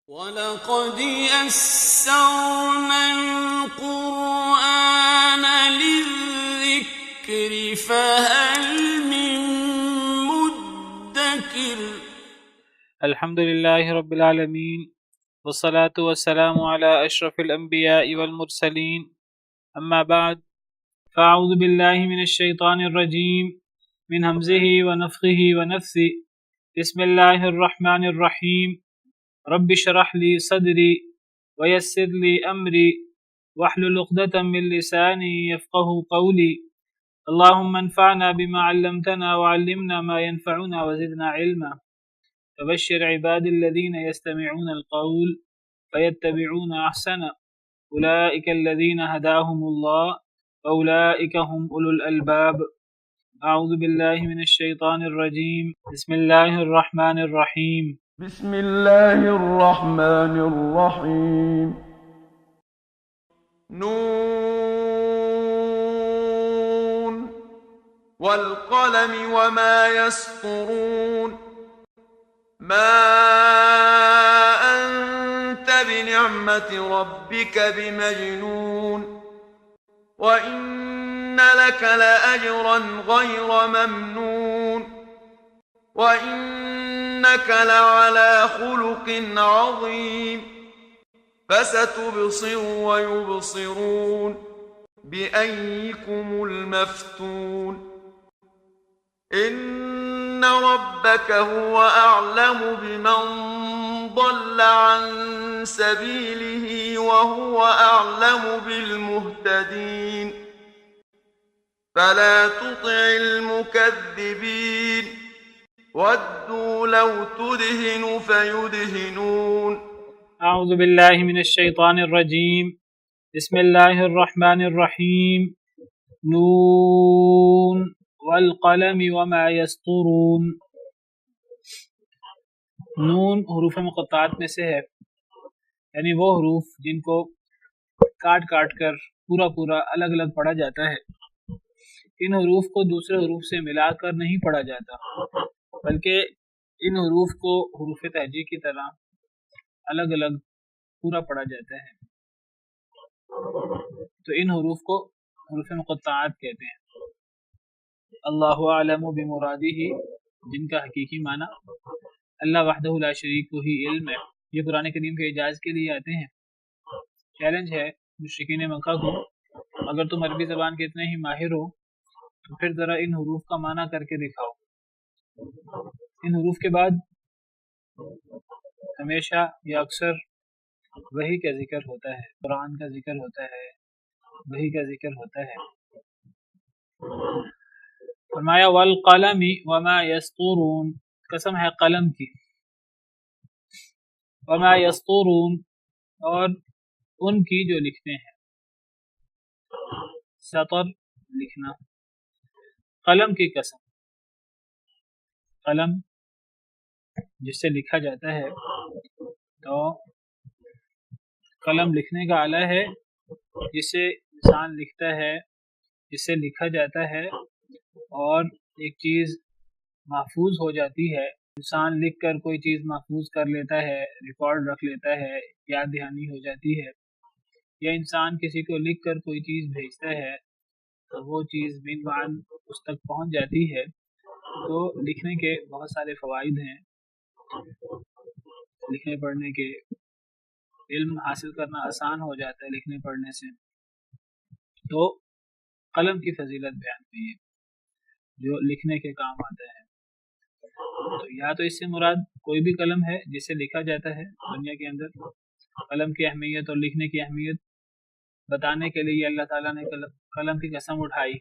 وَلَقَدْ يَسَّرْنَا الْقُرْآنَ لِلذِّكْرِ فَهَلْ مِن مُّدَّكِرٍ۔ الحمد لله رب العالمين والصلاة والسلام على أشرف الأنبياء والمرسلين أما بعد فأعوذ بالله من الشيطان الرجيم من همزه ونفخه ونفثه بسم الله الرحمن الرحيم رب اشرح لي صدري ويسر لي أمري واحلل عقدة من لساني يفقهوا قولي اللهم انفعنا بما علمتنا وعلمنا ما ينفعنا وزدنا علما فبشر عباد الذين يستمعون القول فيتبعون أحسنه أولئك الذين هداهم الله وأولئك هم أولو الألباب أعوذ بالله من الشيطان الرجيم بسم الله الرحمن الرحيم بسم الله الرحمن الرحيم نون والقلم وما يسطرون ما أنت بنعمة ربك بمجنون وإن لك لأجرا غير ممنون وإنك لعلى خلق عظيم فستبصر ويبصرون بأيكم المفتون إن ربك هو أعلم بمن ضل عن سبيله وهو أعلم بالمهتدين فلا تطع المكذبين ودوا لو تدهن فيدهنون أعوذ بالله من الشيطان الرجيم بسم الله الرحمن الرحيم نون والقلم وما يسطرون نون حروف مقطعات میں سے ہے، یعنی وہ حروف جن کو کاٹ کاٹ کر پورا الگ الگ پڑھا جاتا ہے۔ ان حروف کو دوسرے حروف سے ملا کر نہیں پڑھا جاتا، بلکہ ان حروف کو حروف تہجی کی طرح الگ الگ پورا پڑھا جاتا ہے، تو ان حروف کو حروف مقطعات کہتے ہیں۔ اللہ اعلم بمرادہ، جن کا حقیقی معنی اللہ وحدہ لا شریک کو ہی علم ہے، یہ قرآن کریم کے اعجاز کے لیے آتے ہیں۔ چیلنج ہے مشرکین مکہ کو، اگر تم عربی زبان کے اتنے ہی ماہر ہو تو پھر ذرا ان حروف کا معنی کر کے دکھاؤ۔ ان حروف کے بعد ہمیشہ یا اکثر وحی کا ذکر ہوتا ہے، قرآن کا ذکر ہوتا ہے، وحی کا ذکر ہوتا ہے۔ فرمایا والقلم وما یسطرون، قسم ہے قلم کی، وما یسطرون، اور ان کی جو لکھتے ہیں۔ سطر لکھنا، قلم کی قسم، قلم جس سے لکھا جاتا ہے، تو قلم لکھنے کا آلہ ہے جس سے انسان لکھتا ہے، جس سے لکھا جاتا ہے، اور ایک چیز محفوظ ہو جاتی ہے۔ انسان لکھ کر کوئی چیز محفوظ کر لیتا ہے، ریکارڈ رکھ لیتا ہے، یاد دہانی ہو جاتی ہے، یا انسان کسی کو لکھ کر کوئی چیز بھیجتا ہے تو وہ چیز بن بعد اس تک پہنچ جاتی ہے۔ تو لکھنے کے بہت سارے فوائد ہیں، لکھنے پڑھنے کے، علم حاصل کرنا آسان ہو جاتا ہے لکھنے پڑھنے سے۔ تو قلم کی فضیلت بیان ہوئی ہے جو لکھنے کے کام آتا ہے۔ تو یا تو اس سے مراد کوئی بھی قلم ہے جس سے لکھا جاتا ہے دنیا کے اندر، قلم کی اہمیت اور لکھنے کی اہمیت بتانے کے لیے اللہ تعالیٰ نے قلم کی قسم اٹھائی،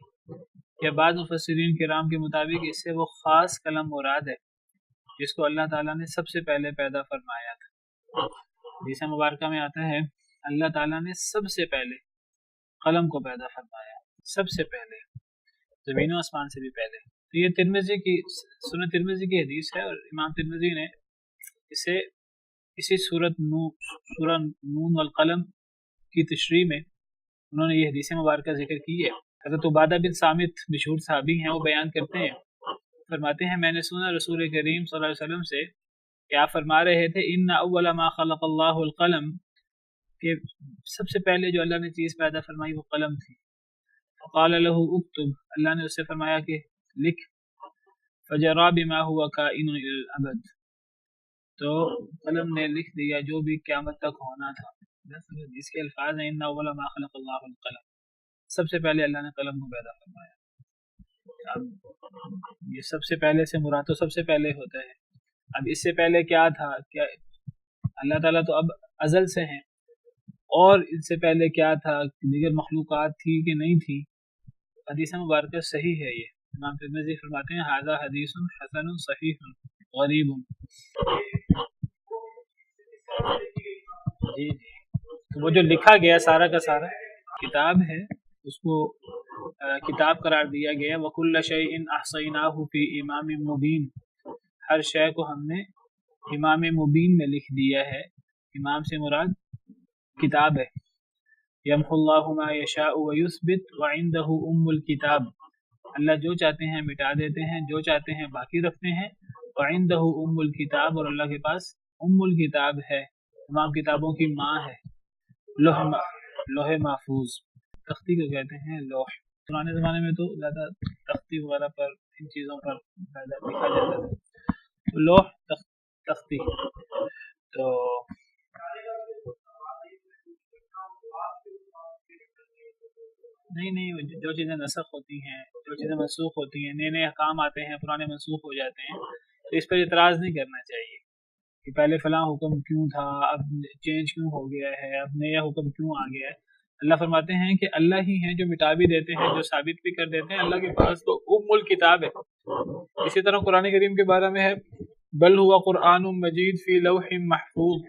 یا بعض مفسرین کرام کے مطابق اس سے وہ خاص قلم مراد ہے جس کو اللہ تعالیٰ نے سب سے پہلے پیدا فرمایا تھا۔ حدیث مبارکہ میں آتا ہے اللہ تعالیٰ نے سب سے پہلے قلم کو پیدا فرمایا، سب سے پہلے، زمین و آسمان سے بھی پہلے۔ تو یہ ترمذی کی سنن ترمذی کی حدیث ہے، اور امام ترمذی نے اسے اسی سورہ نون والقلم کی تشریح میں انہوں نے یہ حدیث مبارکہ ذکر کی ہے۔ حضرت عبادہ بن صامت مشہور صحابی ہیں، وہ بیان کرتے ہیں، فرماتے ہیں میں نے سنا رسول کریم صلی اللہ علیہ وسلم سے کہ آپ فرما رہے تھے ان اول ما خلق اللہ القلم، کہ سب سے پہلے جو اللہ نے چیز پیدا فرمائی وہ قلم تھی. فقال له اکتب، اللہ نے اس سے فرمایا کہ لکھ. فجرا بما هو کائن الی الابد، تو قلم نے لکھ دیا جو بھی قیامت تک ہونا تھا. اس کے الفاظ ہیں ان اول ما خلق اللہ القلم، سب سے پہلے اللہ نے قلم کو پیدا فرمایا. اب یہ سب سے پہلے سے مراد تو سب سے پہلے ہوتا ہے. اب اس سے پہلے کیا تھا؟ کیا اللہ تعالیٰ تو اب ازل سے ہیں، اور اس سے پہلے کیا تھا؟ دیگر مخلوقات تھی کہ نہیں تھی؟ حدیث مبارکہ صحیح ہے. یہ امام ترمذی فرماتے ہیں ھذا حدیث حسن صحیح غریب. جی تو وہ جو لکھا گیا سارا کا سارا کتاب ہے، اس کو کتاب قرار دیا گیا. وَكُلَّ شَيْءٍ أَحْصَيْنَاهُ فِي إِمَامٍ مُبِينٍ، ہر شے کو ہم نے امام مبین میں لکھ دیا ہے. امام سے مراد کتاب ہے. يَمْحُ اللَّهُ مَا يَشَاءُ وَيُثْبِتُ وَعِندَهُ أُمُّ الْكِتَابِ، اللہ جو چاہتے ہیں مٹا دیتے ہیں، جو چاہتے ہیں باقی رکھتے ہیں. وَعِندَهُ أُمُّ الْكِتَابِ، اور اللہ کے پاس ام الکتاب ہے، تمام کتابوں کی ماں ہے. لوح محفوظ، تختی کو کہتے ہیں لوح. پرانے زمانے میں تو زیادہ تختی وغیرہ پر ان چیزوں پر زیادہ لکھا جاتا تھا. لوح تختی. تو نہیں جو چیزیں نسخ ہوتی ہیں، جو چیزیں منسوخ ہوتی ہیں، نئے نئے احکام آتے ہیں، پرانے منسوخ ہو جاتے ہیں، تو اس پر اعتراض نہیں کرنا چاہیے کہ پہلے فلاں حکم کیوں تھا، اب چینج کیوں ہو گیا ہے، اب نیا حکم کیوں آ گیا ہے. اللہ فرماتے ہیں کہ اللہ ہی ہیں جو مٹا بھی دیتے ہیں، جو ثابت بھی کر دیتے ہیں. اللہ کے پاس تو ام الکتاب ہے. اسی طرح قرآن کریم کے بارے میں ہے بل ہوا قرآن مجید فی لوح محفوظ،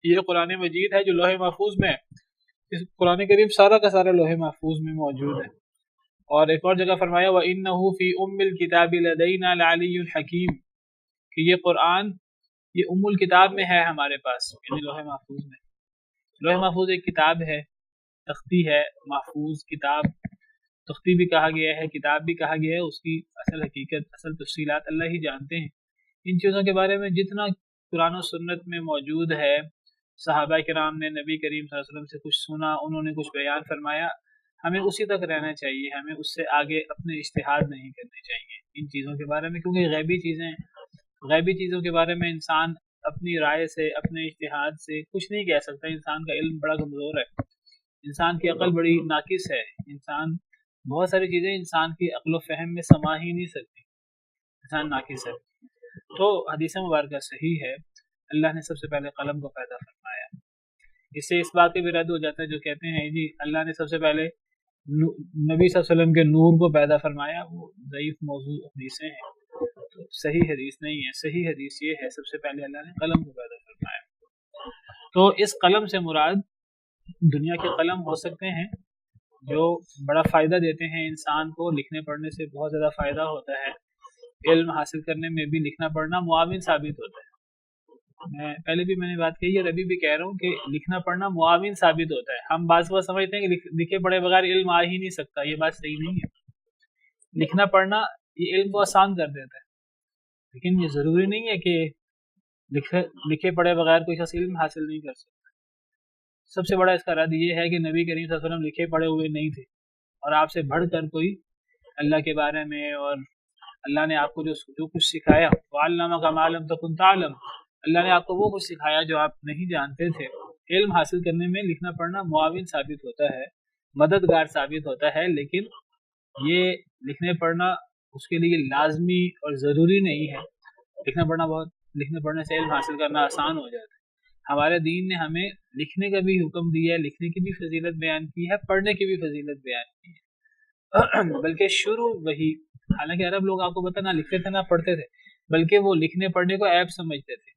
یہ قرآن مجید ہے جو لوح محفوظ میں ہے. اس قرآن کریم سارا کا سارا لوح محفوظ میں موجود ہے. اور ایک اور جگہ فرمایا وَإِنَّهُ فِي أُمِّ الْكِتَابِ لَدَيْنَا لَعَلِيٌّ حَكِيمٌ، کہ یہ قرآن یہ ام الکتاب میں ہے ہمارے پاس، یعنی لوح محفوظ میں. لوح محفوظ ایک کتاب ہے، تختی ہے. محفوظ کتاب، تختی بھی کہا گیا ہے، کتاب بھی کہا گیا ہے. اس کی اصل حقیقت، اصل تفصیلات اللہ ہی جانتے ہیں. ان چیزوں کے بارے میں جتنا قرآن و سنت میں موجود ہے، صحابہ کرام نے نبی کریم صلی اللہ علیہ وسلم سے کچھ سنا، انہوں نے کچھ بیان فرمایا، ہمیں اسی تک رہنا چاہیے. ہمیں اس سے آگے اپنے اجتہاد نہیں کرنے چاہیے ان چیزوں کے بارے میں، کیونکہ غیبی چیزوں کے بارے میں انسان اپنی رائے سے، اپنے اجتہاد سے کچھ نہیں کہہ سکتا. انسان کا علم بڑا کمزور ہے، انسان کی عقل بڑی ناقص ہے. بہت ساری چیزیں انسان کی عقل و فہم میں سما ہی نہیں سکتی، انسان ناقص ہے. تو حدیث مبارکہ صحیح ہے، اللہ نے سب سے پہلے قلم کو پیدا فرمایا. اس سے اس بات پہ بھی رد ہو جاتا ہے جو کہتے ہیں جی اللہ نے سب سے پہلے نبی صلی اللہ علیہ وسلم کے نور کو پیدا فرمایا. وہ ضعیف موضوع حدیثیں ہیں، تو صحیح حدیث نہیں ہے. صحیح حدیث یہ ہے سب سے پہلے اللہ نے قلم کو پیدا فرمایا. تو اس قلم سے مراد دنیا کے قلم ہو سکتے ہیں جو بڑا فائدہ دیتے ہیں انسان کو. لکھنے پڑھنے سے بہت زیادہ فائدہ ہوتا ہے. علم حاصل کرنے میں بھی لکھنا پڑھنا معاون ثابت ہوتا ہے. پہلے بھی میں نے بات کہی ہے اور ابھی بھی کہہ رہا ہوں کہ لکھنا پڑھنا معاون ثابت ہوتا ہے. ہم بعض بار سمجھتے ہیں کہ لکھے پڑھے بغیر علم آ ہی نہیں سکتا. یہ بات صحیح نہیں ہے. لکھنا پڑھنا یہ علم کو آسان کر دیتا ہے، لیکن یہ ضروری نہیں ہے کہ لکھے پڑھے بغیر کوئی شخص علم حاصل نہیں کر سکتا. سب سے بڑا اس کا رد یہ ہے کہ نبی کریم صلی اللہ علیہ وسلم لکھے پڑھے ہوئے نہیں تھے، اور آپ سے بڑھ کر کوئی اللہ کے بارے میں اور اللہ نے آپ کو جو کچھ سکھایا، وَعَلَّمَكَ مَا لَمْ تَكُنْ تَعْلَمُ، اللہ نے آپ کو وہ کچھ سکھایا جو آپ نہیں جانتے تھے. علم حاصل کرنے میں لکھنا پڑھنا معاون ثابت ہوتا ہے، مددگار ثابت ہوتا ہے. لیکن یہ لکھنے پڑھنا اس کے لیے لازمی اور ضروری نہیں ہے. لکھنے پڑھنے سے علم حاصل کرنا آسان ہو جاتا ہے. ہمارے دین نے ہمیں لکھنے کا بھی حکم دیا ہے، لکھنے کی بھی فضیلت بیان کی ہے، پڑھنے کی بھی فضیلت بیان کی ہے. بلکہ شروع وہی، حالانکہ عرب لوگ آپ کو پتہ نہ لکھتے تھے نہ پڑھتے تھے، بلکہ وہ لکھنے پڑھنے کو عیب سمجھتے تھے.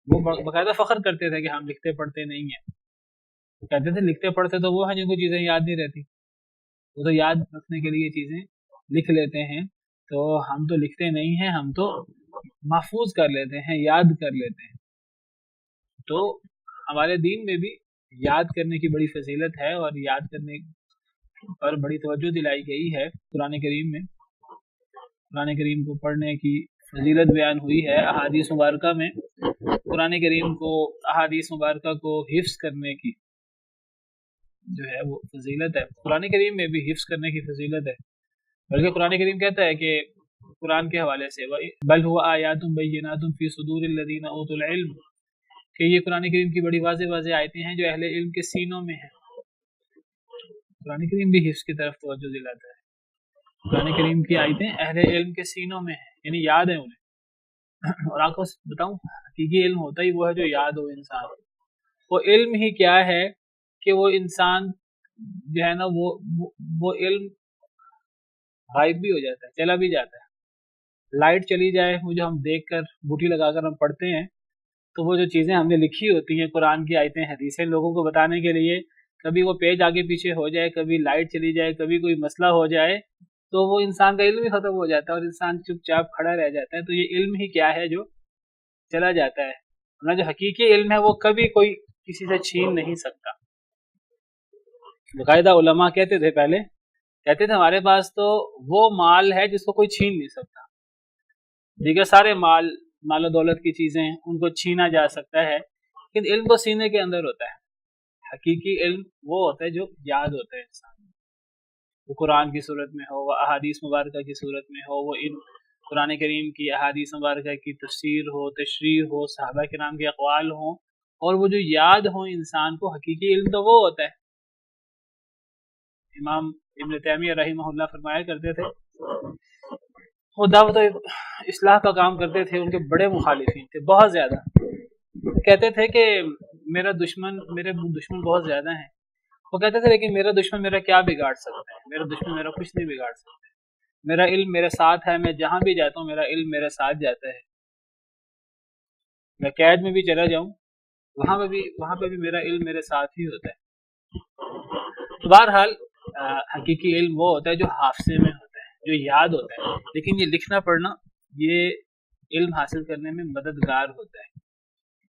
وہ باقاعدہ فخر کرتے تھے کہ ہم لکھتے پڑھتے نہیں ہیں. کہتے تھے لکھتے پڑھتے تو وہ ہیں جن کو چیزیں یاد نہیں رہتی، وہ تو یاد رکھنے کے لیے چیزیں لکھ لیتے ہیں. تو ہم تو لکھتے نہیں ہیں، ہم تو محفوظ کر لیتے ہیں، یاد کر لیتے ہیں. تو ہمارے دین میں بھی یاد کرنے کی بڑی فضیلت ہے، اور یاد کرنے پر بڑی توجہ دلائی گئی ہے. قرآن کریم میں قرآن کریم کو پڑھنے کی فضیلت بیان ہوئی ہے. احادیث مبارکہ میں قرآن کریم کو احادیث مبارکہ کو حفظ کرنے کی جو ہے وہ فضیلت ہے. قرآن کریم میں بھی حفظ کرنے کی فضیلت ہے، بلکہ قرآن کریم کہتا ہے کہ قرآن کے حوالے سے بل هو آیات بینات فی صدور الذین اوتوا العلم، کہ یہ قرآن کریم کی بڑی واضح واضح آیتیں ہیں جو اہل علم کے سینوں میں ہیں. قرآن کریم بھی حفظ کی طرف توجہ دلاتا ہے. قرآن کریم کی آیتیں اہل علم کے سینوں میں ہیں، یعنی یاد ہیں انہیں. اور آپ کو بتاؤں حقیقی علم ہوتا ہی وہ ہے جو یاد ہو انسان. وہ علم ہی کیا ہے کہ وہ انسان جو ہے نا وہ علم غائب بھی ہو جاتا ہے، چلا بھی جاتا ہے. لائٹ چلی جائے، وہ جو ہم دیکھ کر بوٹی لگا کر ہم پڑھتے ہیں، تو وہ جو چیزیں ہم نے لکھی ہوتی ہیں قرآن کی آیتیں حدیثیں لوگوں کو بتانے کے لیے، کبھی وہ پیج آگے پیچھے ہو جائے، کبھی لائٹ چلی جائے، کبھی کوئی مسئلہ ہو جائے، تو وہ انسان کا علم ہی ختم ہو جاتا ہے اور انسان چپ چاپ کھڑا رہ جاتا ہے. تو یہ علم ہی کیا ہے جو چلا جاتا ہے، ورنہ جو حقیقی علم ہے وہ کبھی کوئی کسی سے چھین نہیں سکتا. باقاعدہ علماء کہتے تھے پہلے، کہتے تھے ہمارے پاس تو وہ مال ہے جس کو کوئی چھین نہیں سکتا. دیگر سارے مال و دولت کی چیزیں ان کو چھینا جا سکتا ہے، لیکن علم کو سینے کے اندر ہوتا ہے. حقیقی علم وہ ہوتا ہے جو یاد ہوتا ہے انسان، وہ قرآن کی صورت میں ہو، وہ احادیث مبارکہ کی صورت میں ہو، وہ ان قرآن کریم کی احادیث مبارکہ کی تفسیر ہو، تشریح ہو، صحابہ کرام کے اقوال ہوں، اور وہ جو یاد ہوں انسان کو. حقیقی علم تو وہ ہوتا ہے. امام ابن تیمیہ رحمہ اللہ فرمایا کرتے تھے، وہ دعوت اصلاح کا کام کرتے تھے، ان کے بڑے مخالفین تھے بہت زیادہ. کہتے تھے کہ میرے دشمن بہت زیادہ ہیں. وہ کہتے تھے لیکن میرا دشمن میرا کیا بگاڑ سکتا ہے، میرا دشمن میرا کچھ نہیں بگاڑ سکتا ہے. میرا علم میرے ساتھ ہے، میں جہاں بھی جاتا ہوں میرا علم میرے ساتھ جاتا ہے. میں قید میں بھی چلا جاؤں وہاں پہ بھی میرا علم میرے ساتھ ہی ہوتا ہے. تو بہرحال حقیقی علم وہ ہوتا ہے جو حافظے میں ہوتا ہے، جو یاد ہوتا ہے. لیکن یہ لکھنا پڑھنا یہ علم حاصل کرنے میں مددگار ہوتا ہے.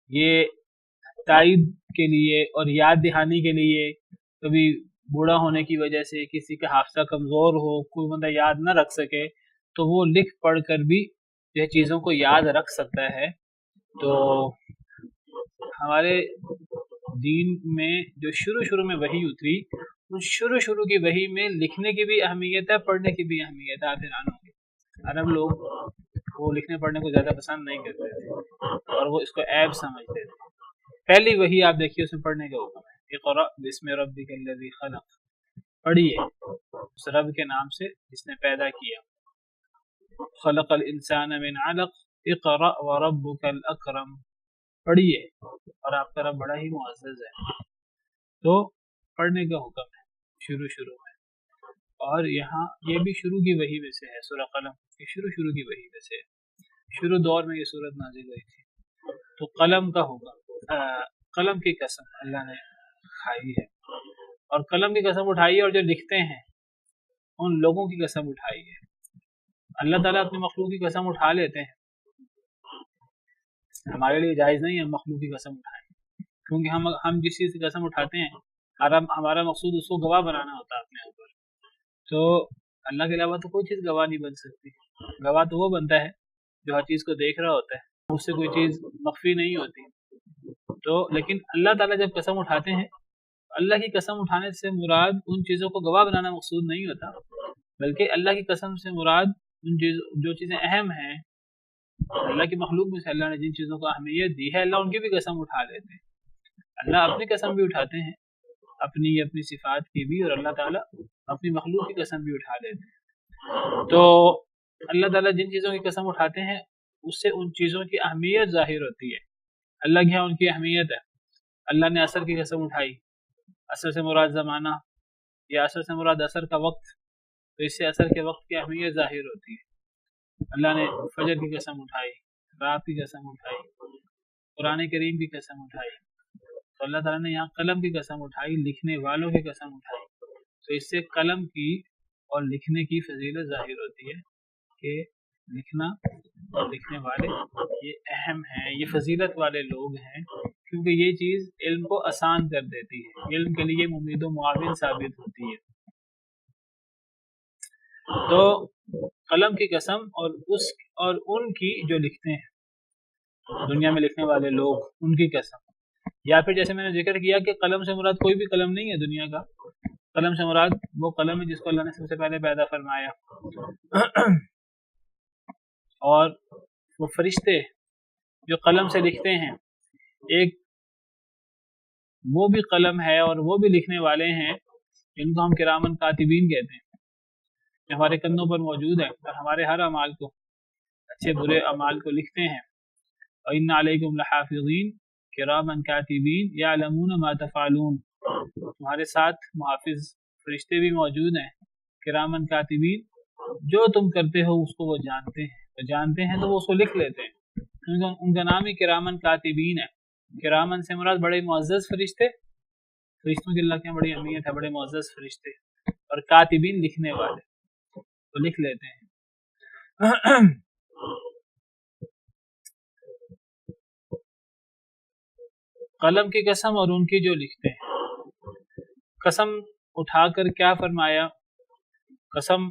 یہ تائید کے لیے اور یاد دہانی کے لیے، کبھی بوڑھا ہونے کی وجہ سے کسی کا حافظہ کمزور ہو، کوئی بندہ یاد نہ رکھ سکے، تو وہ لکھ پڑھ کر بھی یہ چیزوں کو یاد رکھ سکتا ہے. تو ہمارے دین میں جو شروع میں وحی اتری، ان شروع کی وحی میں لکھنے کی بھی اہمیت ہے، پڑھنے کی بھی اہمیت ہے. آپ حیران ہوں گے عرب لوگ وہ لکھنے پڑھنے کو زیادہ پسند نہیں کرتے تھے اور وہ اس کو عیب سمجھتے تھے. پہلی وحی آپ دیکھیے اس میں پڑھنے کا حکم ہے، اقرأ بسم ربک الذی خلق. پڑھیے اس رب کے نام سے جس نے پیدا کیا. خلق الانسان من علق اقرأ وربک الاکرم. پڑھیے، اور آپ کا رب بڑا ہی معزز ہے. تو پڑھنے کا حکم ہے شروع میں. اور یہاں یہ بھی شروع کی وحی میں سے ہے. سورہ قلم یہ شروع کی وحی میں سے ہے. شروع دور میں یہ سورت نازل ہوئی تھی. تو قلم کا حکم، قلم کی قسم اللہ نے کھائی ہے، اور قلم کی قسم اٹھائی ہے، اور جو لکھتے ہیں ان لوگوں کی قسم اٹھائی ہے. اللہ تعالیٰ اپنی مخلوق کی قسم اٹھا لیتے ہیں. ہمارے لیے جائز نہیں ہے مخلوق کی قسم اٹھائیں، کیونکہ ہم جس چیز کی قسم اٹھاتے ہیں ہمارا مقصود اس کو گواہ بنانا ہوتا ہے اپنے اوپر. تو اللہ کے علاوہ تو کوئی چیز گواہ نہیں بن سکتی. گواہ تو وہ بنتا ہے جو ہر چیز کو دیکھ رہا ہوتا ہے، اس سے کوئی چیز مخفی نہیں ہوتی. تو لیکن اللہ تعالیٰ جب قسم اٹھاتے ہیں، اللہ کی قسم اٹھانے سے مراد ان چیزوں کو گواہ بنانا مقصود نہیں ہوتا، بلکہ اللہ کی قسم سے مراد جو چیزیں اہم ہیں اللہ کی مخلوق میں سے اللہ نے جن چیزوں کو اہمیت دی ہے، اللہ ان کی بھی قسم اٹھا لیتے ہیں. اللہ اپنی قسم بھی اٹھاتے ہیں، اپنی صفات کی بھی، اور اللہ تعالیٰ اپنی مخلوق کی قسم بھی اٹھا لیتے ہیں. تو اللہ تعالیٰ جن چیزوں کی قسم اٹھاتے ہیں اس سے ان چیزوں کی اہمیت ظاہر ہوتی ہے. اللہ کے یہاں ان کی اہمیت ہے. اللہ نے عصر کی قسم اٹھائی، عصر سے مراد زمانہ یا عصر سے مراد عصر کا وقت، تو اس سے عصر کے وقت کی اہمیت ظاہر ہوتی ہے. اللہ نے فجر کی قسم اٹھائی، رات کی قسم اٹھائی، قرآن کریم کی قسم اٹھائی. تو اللہ تعالیٰ نے یہاں قلم کی قسم اٹھائی، لکھنے والوں کی قسم اٹھائی. تو اس سے قلم کی اور لکھنے کی فضیلت ظاہر ہوتی ہے کہ لکھنا اور لکھنے والے یہ اہم ہیں، یہ فضیلت والے لوگ ہیں، کیونکہ یہ چیز علم کو آسان کر دیتی ہے، علم کے لیے مفید و معاون ثابت ہوتی ہے. تو قلم کی قسم اور ان کی جو لکھتے ہیں. دنیا میں لکھنے والے لوگ، ان کی قسم. یا پھر جیسے میں نے ذکر کیا کہ قلم سے مراد کوئی بھی قلم نہیں ہے دنیا کا، قلم سے مراد وہ قلم ہے جس کو اللہ نے سب سے پہلے پیدا فرمایا. اور وہ فرشتے جو قلم سے لکھتے ہیں، ایک وہ بھی قلم ہے اور وہ بھی لکھنے والے ہیں جن کو ہم کرامن کاتبین کہتے ہیں، جو ہمارے کندھوں پر موجود ہیں اور ہمارے ہر اعمال کو، اچھے برے اعمال کو لکھتے ہیں. وَإِنَّ عَلَيْكُمْ لَحَافِظِينَ کِرَامًا كَاتِبِينَ يَعْلَمُونَ مَا تَفْعَلُونَ. تمہارے ساتھ محافظ فرشتے بھی موجود ہیں، کرامن کاتبین، جو تم کرتے ہو اس کو وہ جانتے ہیں، وہ جانتے ہیں تو وہ اس کو لکھ لیتے ہیں. ان کا نام ہی کرامن کاتبین ہے. کرامن سے مراد بڑے معزز فرشتے، فرشتوں کی اللہ کے بڑی اہمیت ہے، بڑے معزز فرشتے، اور کاتبین لکھنے والے، وہ لکھ لیتے ہیں. قلم کی قسم اور ان کی جو لکھتے ہیں. قسم اٹھا کر کیا فرمایا؟ قسم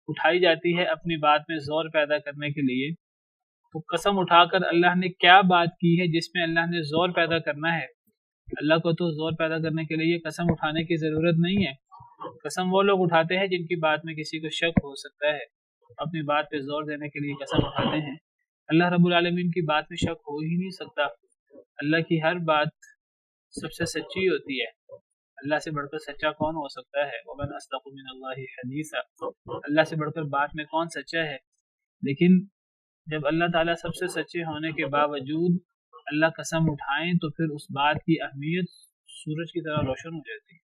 اٹھائی جاتی ہے اپنی بات میں زور پیدا کرنے کے لیے. تو قسم اٹھا کر اللہ نے کیا بات کی ہے جس میں اللہ نے زور پیدا کرنا ہے؟ اللہ کو تو زور پیدا کرنے کے لیے قسم اٹھانے کی ضرورت نہیں ہے. قسم وہ لوگ اٹھاتے ہیں جن کی بات میں کسی کو شک ہو سکتا ہے، اپنی بات پہ زور دینے کے لیے قسم اٹھاتے ہیں. اللہ رب العالمین کی بات میں شک ہو ہی نہیں سکتا. اللہ کی ہر بات سب سے سچی ہوتی ہے. اللہ سے بڑھ کر سچا کون ہو سکتا ہے؟ وَمَنْ أَصْدَقُ مِنَ اللَّهِ حَدِيثًا. اللہ سے بڑھ کر بات میں کون سچا ہے؟ لیکن جب اللہ تعالیٰ سب سے سچے ہونے کے باوجود اللہ قسم اٹھائیں تو پھر اس بات کی اہمیت سورج کی طرح روشن ہو جاتی ہے.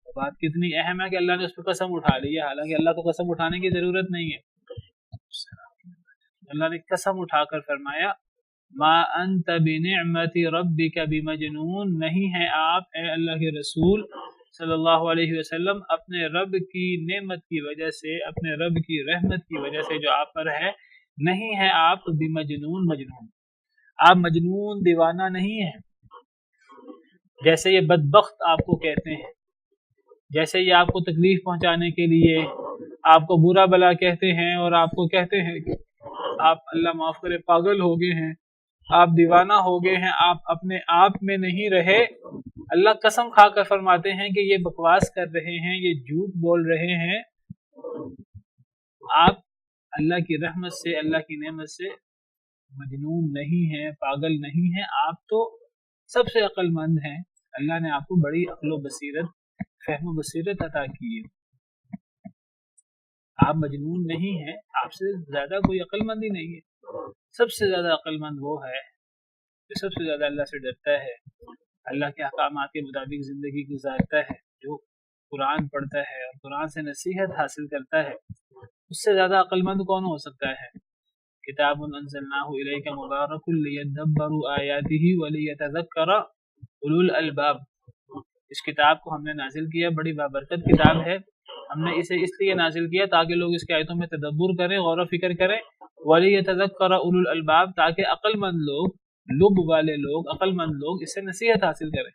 بات کتنی اہم ہے کہ اللہ نے اس پہ قسم اٹھا لی ہے، حالانکہ اللہ کو قسم اٹھانے کی ضرورت نہیں ہے. اللہ نے قسم اٹھا کر فرمایا ما انت بنعمت ربک بمجنون، نہیں ہے آپ اے اللہ کے رسول صلی اللہ علیہ وسلم اپنے رب کی نعمت کی وجہ سے، اپنے رب کی رحمت کی وجہ سے جو آپ پر ہے، نہیں ہے آپ بمجنون، مجنون، آپ مجنون دیوانہ نہیں ہیں. جیسے یہ بدبخت آپ کو کہتے ہیں، جیسے یہ آپ کو تکلیف پہنچانے کے لیے آپ کو برا بلا کہتے ہیں اور آپ کو کہتے ہیں کہ آپ اللہ معاف کرے پاگل ہو گئے ہیں، آپ دیوانہ ہو گئے ہیں، آپ اپنے آپ میں نہیں رہے. اللہ قسم کھا کر فرماتے ہیں کہ یہ بکواس کر رہے ہیں، یہ جھوٹ بول رہے ہیں. آپ اللہ کی رحمت سے، اللہ کی نعمت سے مجنون نہیں ہیں، پاگل نہیں ہیں، آپ تو سب سے عقل مند ہیں. اللہ نے آپ کو بڑی عقل و بصیرت، فہم و بصیرت عطا کی ہے. آپ مجنون نہیں ہیں، آپ سے زیادہ کوئی عقل مند ہی نہیں ہے. سب سے زیادہ عقل مند وہ ہے جو سب سے زیادہ اللہ سے ڈرتا ہے، اللہ کے احکامات کے مطابق زندگی گزارتا ہے، جو قرآن پڑھتا ہے اور قرآن سے نصیحت حاصل کرتا ہے. اس سے زیادہ عقل مند کون ہو سکتا ہے؟ کتاب انزلناہ الیک مبارک لیدبروا آیاتہ ولیتذکر اولو الالباب. اس کتاب کو ہم نے نازل کیا، بڑی بابرکت کتاب ہے. ہم نے اسے اس لیے نازل کیا تاکہ لوگ اس کی آیتوں میں تدبر کریں، غور و فکر کریں. ولیتذکر اولو الالباب، تاکہ عقل مند لوگ، لب والے لوگ، عقل مند لوگ اس سے نصیحت حاصل کریں.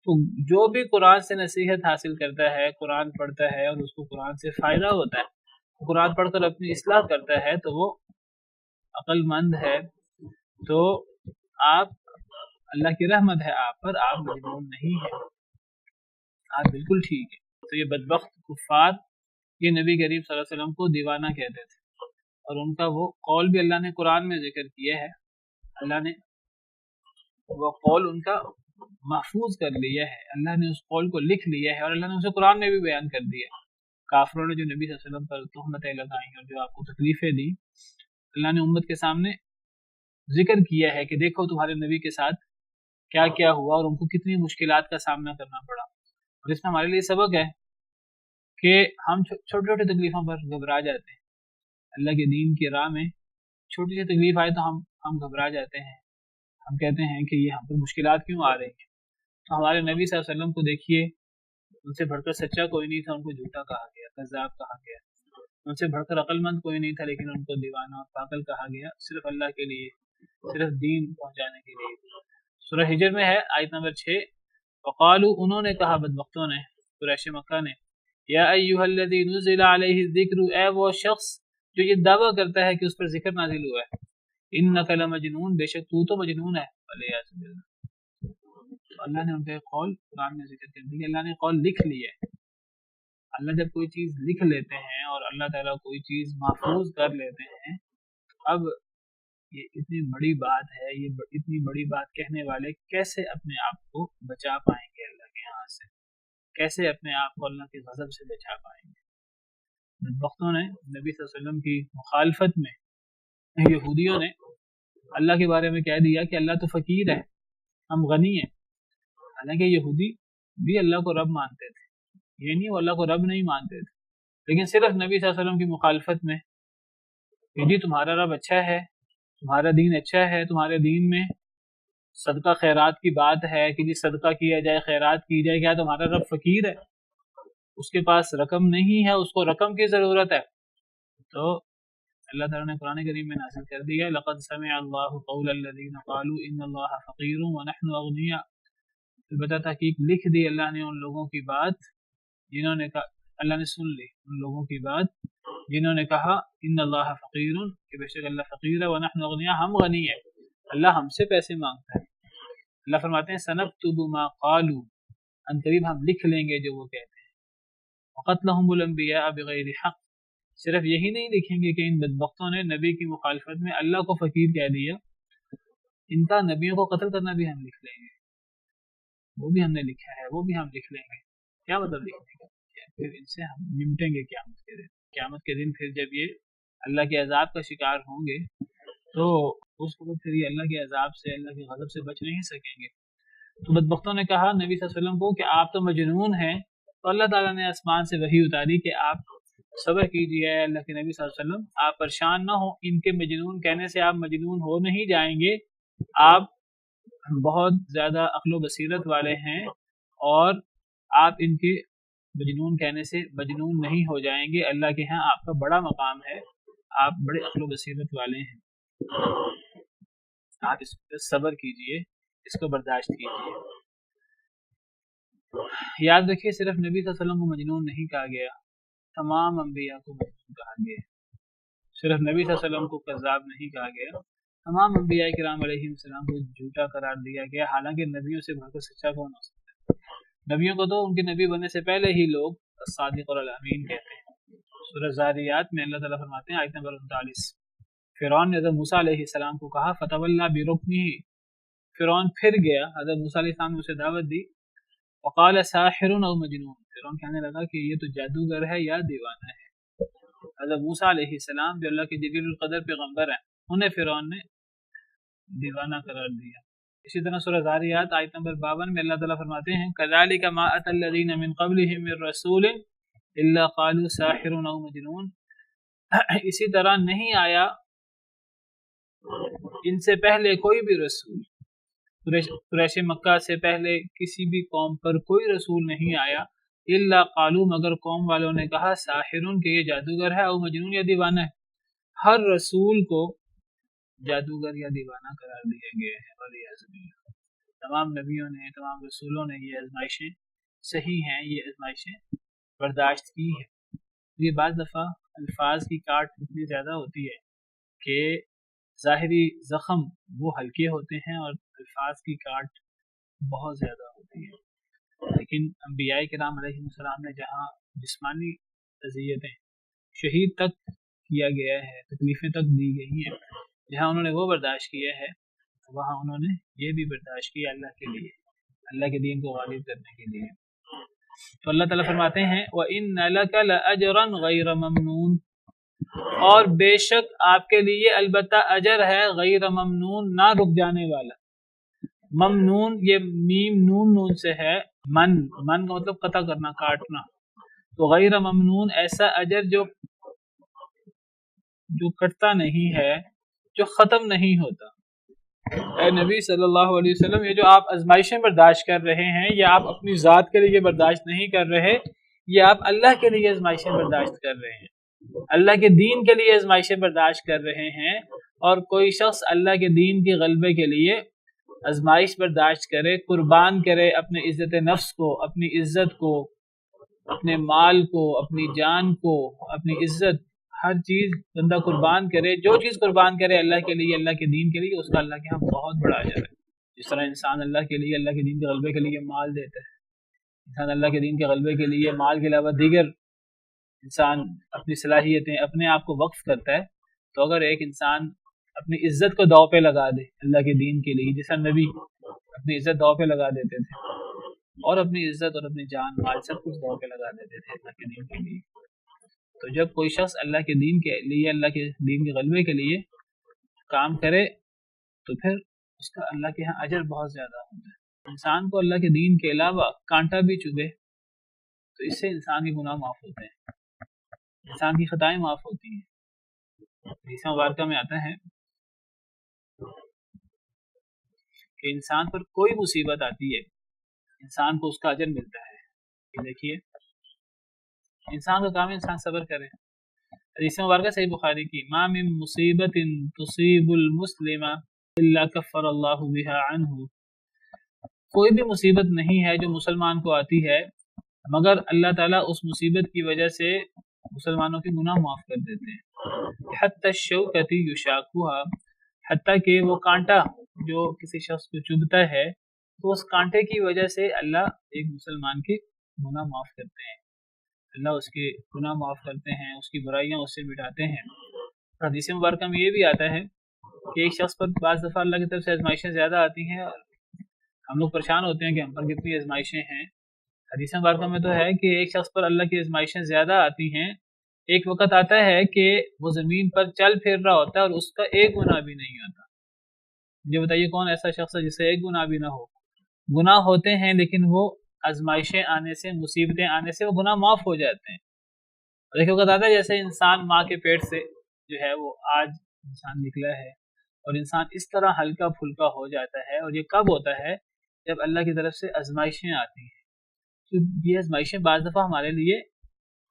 تو جو بھی قرآن سے نصیحت حاصل کرتا ہے، قرآن پڑھتا ہے اور اس کو قرآن سے فائدہ ہوتا ہے، قرآن پڑھ کر اپنی اصلاح کرتا ہے، تو وہ عقل مند ہے. تو آپ، اللہ کی رحمت ہے آپ پر، آپ مجنون نہیں ہیں، آپ بالکل ٹھیک ہے. تو یہ بدبخت کفار یہ نبی کریم صلی اللہ علیہ وسلم کو دیوانہ کہتے تھے، اور ان کا وہ قول بھی اللہ نے قرآن میں ذکر کیا ہے. اللہ نے وہ قول ان کا محفوظ کر لیا ہے، اللہ نے اس قول کو لکھ لیا ہے، اور اللہ نے اسے قرآن میں بھی بیان کر دیا. کافروں نے جو نبی صلی اللہ علیہ وسلم پر تہمتیں لگائیں اور جو آپ کو تکلیفیں دی، اللہ نے امت کے سامنے ذکر کیا ہے کہ دیکھو تمہارے نبی کے ساتھ کیا کیا ہوا اور ان کو کتنی مشکلات کا سامنا کرنا پڑا. اور اس میں ہمارے لیے سبق ہے کہ ہم چھوٹی چھوٹی تکلیفوں پر گھبرا جاتے ہیں. اللہ کے دین کی راہ میں چھوٹی سی تکلیف آئے تو ہم گھبرا جاتے ہیں، ہم کہتے ہیں کہ یہ ہم پر مشکلات کیوں آ رہی ہیں. تو ہمارے نبی صلی اللہ علیہ وسلم کو دیکھیے، ان سے بڑھ کر سچا کوئی نہیں تھا، ان کو جھوٹا کہا گیا، کذاب کہا گیا. ان سے بڑھ کر عقل مند کوئی نہیں تھا، لیکن ان کو دیوانہ اور پاگل کہا گیا، صرف اللہ کے لیے، صرف دین پہنچانے کے لیے. سورہ ہجر میں ہے آیت نمبر 6، وقالو، انہوں نے کہا، بدبختوں نے، قریش مکہ نے، یا ایھا الذی نزل علیہ الذکر، اے وہ شخص جو یہ دعویٰ کرتا ہے کہ اس پر ذکر نازل ہوا ہے. انک لمجنون، بے شک تو مجنون ہے، ولیعذ باللہ۔ اللہ نے ان کا ایک قول قرآن میں ذکر کر دیا، اللہ نے قول لکھ لیا ہے۔ اللہ جب کوئی چیز لکھ لیتے ہیں اور اللہ تعالیٰ کوئی چیز محفوظ کر لیتے ہیں، اب یہ اتنی بڑی بات ہے، یہ اتنی بڑی بات کہنے والے کیسے اپنے آپ کو بچا پائیں گے اللہ کے ہاں سے، کیسے اپنے آپ کو اللہ کے غضب سے بچا پائیں گے؟ بدبختوں نے نبی صلی اللہ علیہ وسلم کی مخالفت میں یہودیوں نے اللہ کے بارے میں کہہ دیا کہ اللہ تو فقیر ہے، ہم غنی ہیں۔ حالانکہ یہودی بھی اللہ کو رب مانتے تھے، یہ نہیں وہ اللہ کو رب نہیں مانتے تھے، لیکن صرف نبی صلی اللہ علیہ وسلم کی مخالفت میں کہ جی تمہارا رب اچھا ہے، تمہارا دین اچھا ہے، تمہارے دین میں صدقہ خیرات کی بات ہے کہ جی صدقہ کیا جائے، خیرات کی جائے، کیا تمہارا رب فقیر ہے، اس کے پاس رقم نہیں ہے، اس کو رقم کی ضرورت ہے؟ تو اللہ تعالیٰ نے قرآن کریم میں نازل کر دیا لقد سمع اللہ قول الذین قالوا ان اللہ فقیر ونحن اغنیاء، البتہ تحقیق لکھ دی اللہ نے ان لوگوں کی بات جنہوں نے کہا، اللہ نے سن لی ان لوگوں کی بات جنہوں نے کہا ان اللہ فقیر، کہ بے شک اللہ فقیر ہے، ونحن اغنیاء، ہم غنی ہیں، اللہ ہم سے پیسے مانگتا ہے۔ اللہ فرماتے ہیں سنکتب ما قالوا، ان قریب ہم لکھ لیں گے جو وہ کہتے ہیں، وقتلہم الانبیاء بغیر حق، صرف یہی نہیں لکھیں گے کہ ان بدبختوں نے نبی کی مخالفت میں اللہ کو فقیر کہہ دیا، ان کا نبیوں کو قتل کرنا بھی ہم لکھ لیں گے، وہ بھی ہم نے لکھا ہے، وہ بھی ہم لکھ لیں گے۔ کیا مطلب لکھنے کا؟ پھر ان سے ہم نمٹیں گے قیامت کے دن۔ قیامت کے دن پھر جب یہ اللہ کے عذاب کا شکار ہوں گے تو اس وقت پھر یہ اللہ کے عذاب سے، اللہ کے غضب سے بچ نہیں سکیں گے۔ تو بدبختوں نے کہا نبی صلی اللہ علیہ وسلم کو کہ آپ تو مجنون ہیں، تو اللہ تعالیٰ نے آسمان سے وحی اتاری کہ آپ صبر کیجیے، اللہ کے نبی صلی اللہ علیہ وسلم آپ پریشان نہ ہوں، ان کے مجنون کہنے سے آپ مجنون ہو نہیں جائیں گے، آپ بہت زیادہ عقل و بصیرت والے ہیں اور آپ ان کے مجنون کہنے سے مجنون نہیں ہو جائیں گے، اللہ کے ہاں آپ کا بڑا مقام ہے، آپ بڑے عقل و بصیرت والے ہیں، آپ اس پر صبر کیجئے، اس کو برداشت کیجئے۔ یاد رکھیے صرف نبی صلی اللہ علیہ وسلم کو مجنون نہیں کہا گیا، تمام انبیاء کو مجنون کہا گیا، صرف نبی صلی اللہ علیہ وسلم کو کذاب نہیں کہا گیا، تمام انبیاء کرام علیہ السلام کو جھوٹا قرار دیا گیا، حالانکہ نبیوں سے بڑھ کر سچا کون ہو سکتا ہے؟ نبیوں کو تو ان کے نبی بننے سے پہلے ہی لوگ الصادق اور الامین کہتے ہیں۔ سورہ زاریات میں اللہ تعالیٰ فرماتے ہیں آیت نمبر 39، فرعون نے حضرت موسیٰ علیہ السلام کو کہا فتولیٰ برکنہ، فرعون پھر گیا، حضرت موسیٰ علیہ السلام نے اسے دعوت دی، وقال ساحر او مجنون، فرعون کہنے لگا کہ یہ تو جادوگر ہے یا دیوانہ ہے۔ حضرت موسیٰ علیہ السلام جو اللہ کے جلیل القدر پیغمبر ہیں، انہیں فرعون نے دیوانہ قرار دیا۔ اسی طرح سورہ زاریات آیت نمبر 52 میں اللہ تعالیٰ فرماتے ہیں كَذَلِكَ مَا أَتَى الَّذِينَ مِن قَبْلِهِم مِّن رَّسُولٍ إِلَّا قَالُوا سَاحِرٌ أَوْ مَجْنُونٌ، اسی طرح نہیں آیا ان سے پہلے کوئی بھی رسول، قریش مکہ سے پہلے کسی بھی قوم پر کوئی رسول نہیں آیا، الا قالوا، مگر قوم والوں نے کہا ساحرٌ، کہ یہ جادوگر ہے، او مجنون، یا دیوانہ ہے۔ ہر رسول کو جادوگر یا دیوانہ قرار دیا گیا ہے، ولیعذ باللہ۔ تمام نبیوں نے، تمام رسولوں نے یہ آزمائشیں صحیح ہیں، یہ آزمائشیں برداشت کی ہے۔ یہ بعض دفعہ الفاظ کی کاٹ اتنی زیادہ ہوتی ہے کہ ظاہری زخم وہ ہلکے ہوتے ہیں اور الفاظ کی کاٹ بہت زیادہ ہوتی ہے، لیکن انبیاء کرام علیہ السلام نے جہاں جسمانی اذیتیں شہید تک کیا گیا ہے، تکلیفیں تک دی گئی ہیں، جہاں انہوں نے وہ برداشت کیا ہے وہاں انہوں نے یہ بھی برداشت کیا اللہ کے لیے، اللہ کے دین کو غالب کرنے کے لیے۔ تو اللہ تعالیٰ فرماتے ہیں وَإِنَّ لَكَ لَأَجْرًا غَيْرَ مَمْنُونَ، اور بے شک آپ کے لیے البتہ اجر ہے غیر ممنون، نہ رک جانے والا۔ ممنون یہ میم نون نون سے ہے، من کا مطلب قطع کرنا، کاٹنا، تو غیر ممنون ایسا اجر جو کٹتا نہیں ہے، جو ختم نہیں ہوتا۔ اے نبی صلی اللہ علیہ وسلم، یہ جو آپ آزمائشیں برداشت کر رہے ہیں، یہ آپ اپنی ذات کے لیے برداشت نہیں کر رہے، یہ آپ اللہ کے لیے آزمائشیں برداشت کر رہے ہیں، اللہ کے دین کے لیے آزمائشیں برداشت کر رہے ہیں۔ اور کوئی شخص اللہ کے دین کے غلبے کے لیے آزمائش برداشت کرے، قربان کرے اپنے عزت نفس کو، اپنی عزت کو، اپنے مال کو، اپنی جان کو، اپنی عزت، ہر چیز بندہ قربان کرے، جو چیز قربان کرے اللہ کے لیے، اللہ کے دین کے لیے، اس کا اللہ کے ہاں بہت بڑا اجر ہے۔ جس طرح انسان اللہ کے لیے، اللہ کے دین کے غلبے کے لیے مال دیتا ہے، انسان اللہ کے دین کے غلبے کے لیے مال کے علاوہ دیگر انسان اپنی صلاحیتیں اپنے آپ کو وقف کرتا ہے، تو اگر ایک انسان اپنی عزت کو داؤ پہ لگا دے اللہ کے دین کے لیے، جیسا نبی اپنی عزت داؤ پہ لگا دیتے تھے، اور اپنی عزت اور اپنی جان مال سب کچھ داؤ پہ لگا دیتے تھے اللہ کے دین کے لیے، تو جب کوئی شخص اللہ کے دین کے لیے، اللہ کے دین کے غلبے کے لیے کام کرے تو پھر اس کا اللہ کے ہاں اجر بہت زیادہ ہوتا ہے۔ انسان کو اللہ کے دین کے علاوہ کانٹا بھی چبھے تو اس سے انسان کے گناہ معاف ہوتے ہیں، انسان کی خطائیں معاف ہوتی ہیں۔ حدیث مبارکہ میں آتا ہے کہ انسان پر کوئی مصیبت آتی ہے، انسان کو اس کا اجر ملتا ہے۔ یہ دیکھیے انسان کا کام ہے انسان صبر کرے۔ حدیث مبارکہ صحیح بخاری کی، ما من مصیبت تصیب المسلم الا کفر اللہ بها عنہ، کوئی بھی مصیبت نہیں ہے جو مسلمان کو آتی ہے مگر اللہ تعالیٰ اس مصیبت کی وجہ سے مسلمانوں کے گناہ معاف کر دیتے ہیں۔ حتی الشوکۃ یشاکوها، حتیٰ کہ وہ کانٹا جو کسی شخص کو چبھتا ہے تو اس کانٹے کی وجہ سے اللہ ایک مسلمان کے گناہ معاف کرتے ہیں، اللہ اس کے گناہ معاف کرتے ہیں، اس کی برائیاں اس سے مٹاتے ہیں۔ حدیث مبارکہ میں یہ بھی آتا ہے کہ ایک شخص پر بعض دفعہ اللہ کی طرف سے آزمائشیں زیادہ آتی ہیں اور ہم لوگ پریشان ہوتے ہیں کہ ہم پر کتنی آزمائشیں ہیں۔ حدیث مبارکہ میں تو ہے کہ ایک شخص پر اللہ کی آزمائشیں زیادہ آتی ہیں، ایک وقت آتا ہے کہ وہ زمین پر چل پھر رہا ہوتا ہے اور اس کا ایک گناہ بھی نہیں ہوتا۔ مجھے بتائیے کون ایسا شخص ہے جسے ایک گناہ بھی نہ ہو؟ گناہ ہوتے ہیں لیکن وہ آزمائشیں آنے سے، مصیبتیں آنے سے وہ گناہ معاف ہو جاتے ہیں۔ اور ایک وقت آتا ہے جیسے انسان ماں کے پیٹ سے جو ہے وہ آج انسان نکلا ہے اور انسان اس طرح ہلکا پھلکا ہو جاتا ہے، اور یہ کب ہوتا ہے؟ جب اللہ کی طرف سے آزمائشیں آتی ہیں۔ تو یہ آزمائشیں بعض دفعہ ہمارے لیے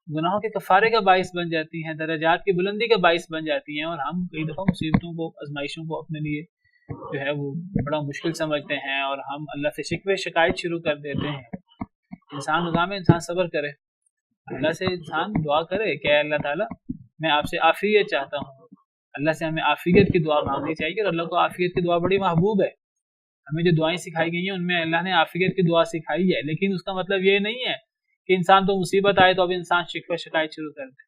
گناہوں کے کفارے کا باعث بن جاتی ہیں، درجات کی بلندی کا باعث بن جاتی ہیں، اور ہم کئی دفعہ مصیبتوں کو، آزمائشوں کو اپنے لیے جو ہے وہ بڑا مشکل سمجھتے ہیں اور ہم اللہ سے شکوے شکایت شروع کر دیتے ہیں۔ انسان کا کام ہے انسان صبر کرے، اللہ سے انسان دعا کرے کہ اے اللہ تعالیٰ میں آپ سے عافیت چاہتا ہوں، اللہ سے ہمیں عافیت کی دعا مانگنی چاہیے، اور اللہ کو عافیت کی دعا بڑی محبوب ہے۔ ہمیں جو دعائیں سکھائی گئی ہیں ان میں اللہ نے عافیت کی دعا سکھائی ہے، لیکن اس کا مطلب یہ نہیں ہے کہ انسان تو مصیبت آئے تو اب انسان شکوہ شکایت شروع کر دے،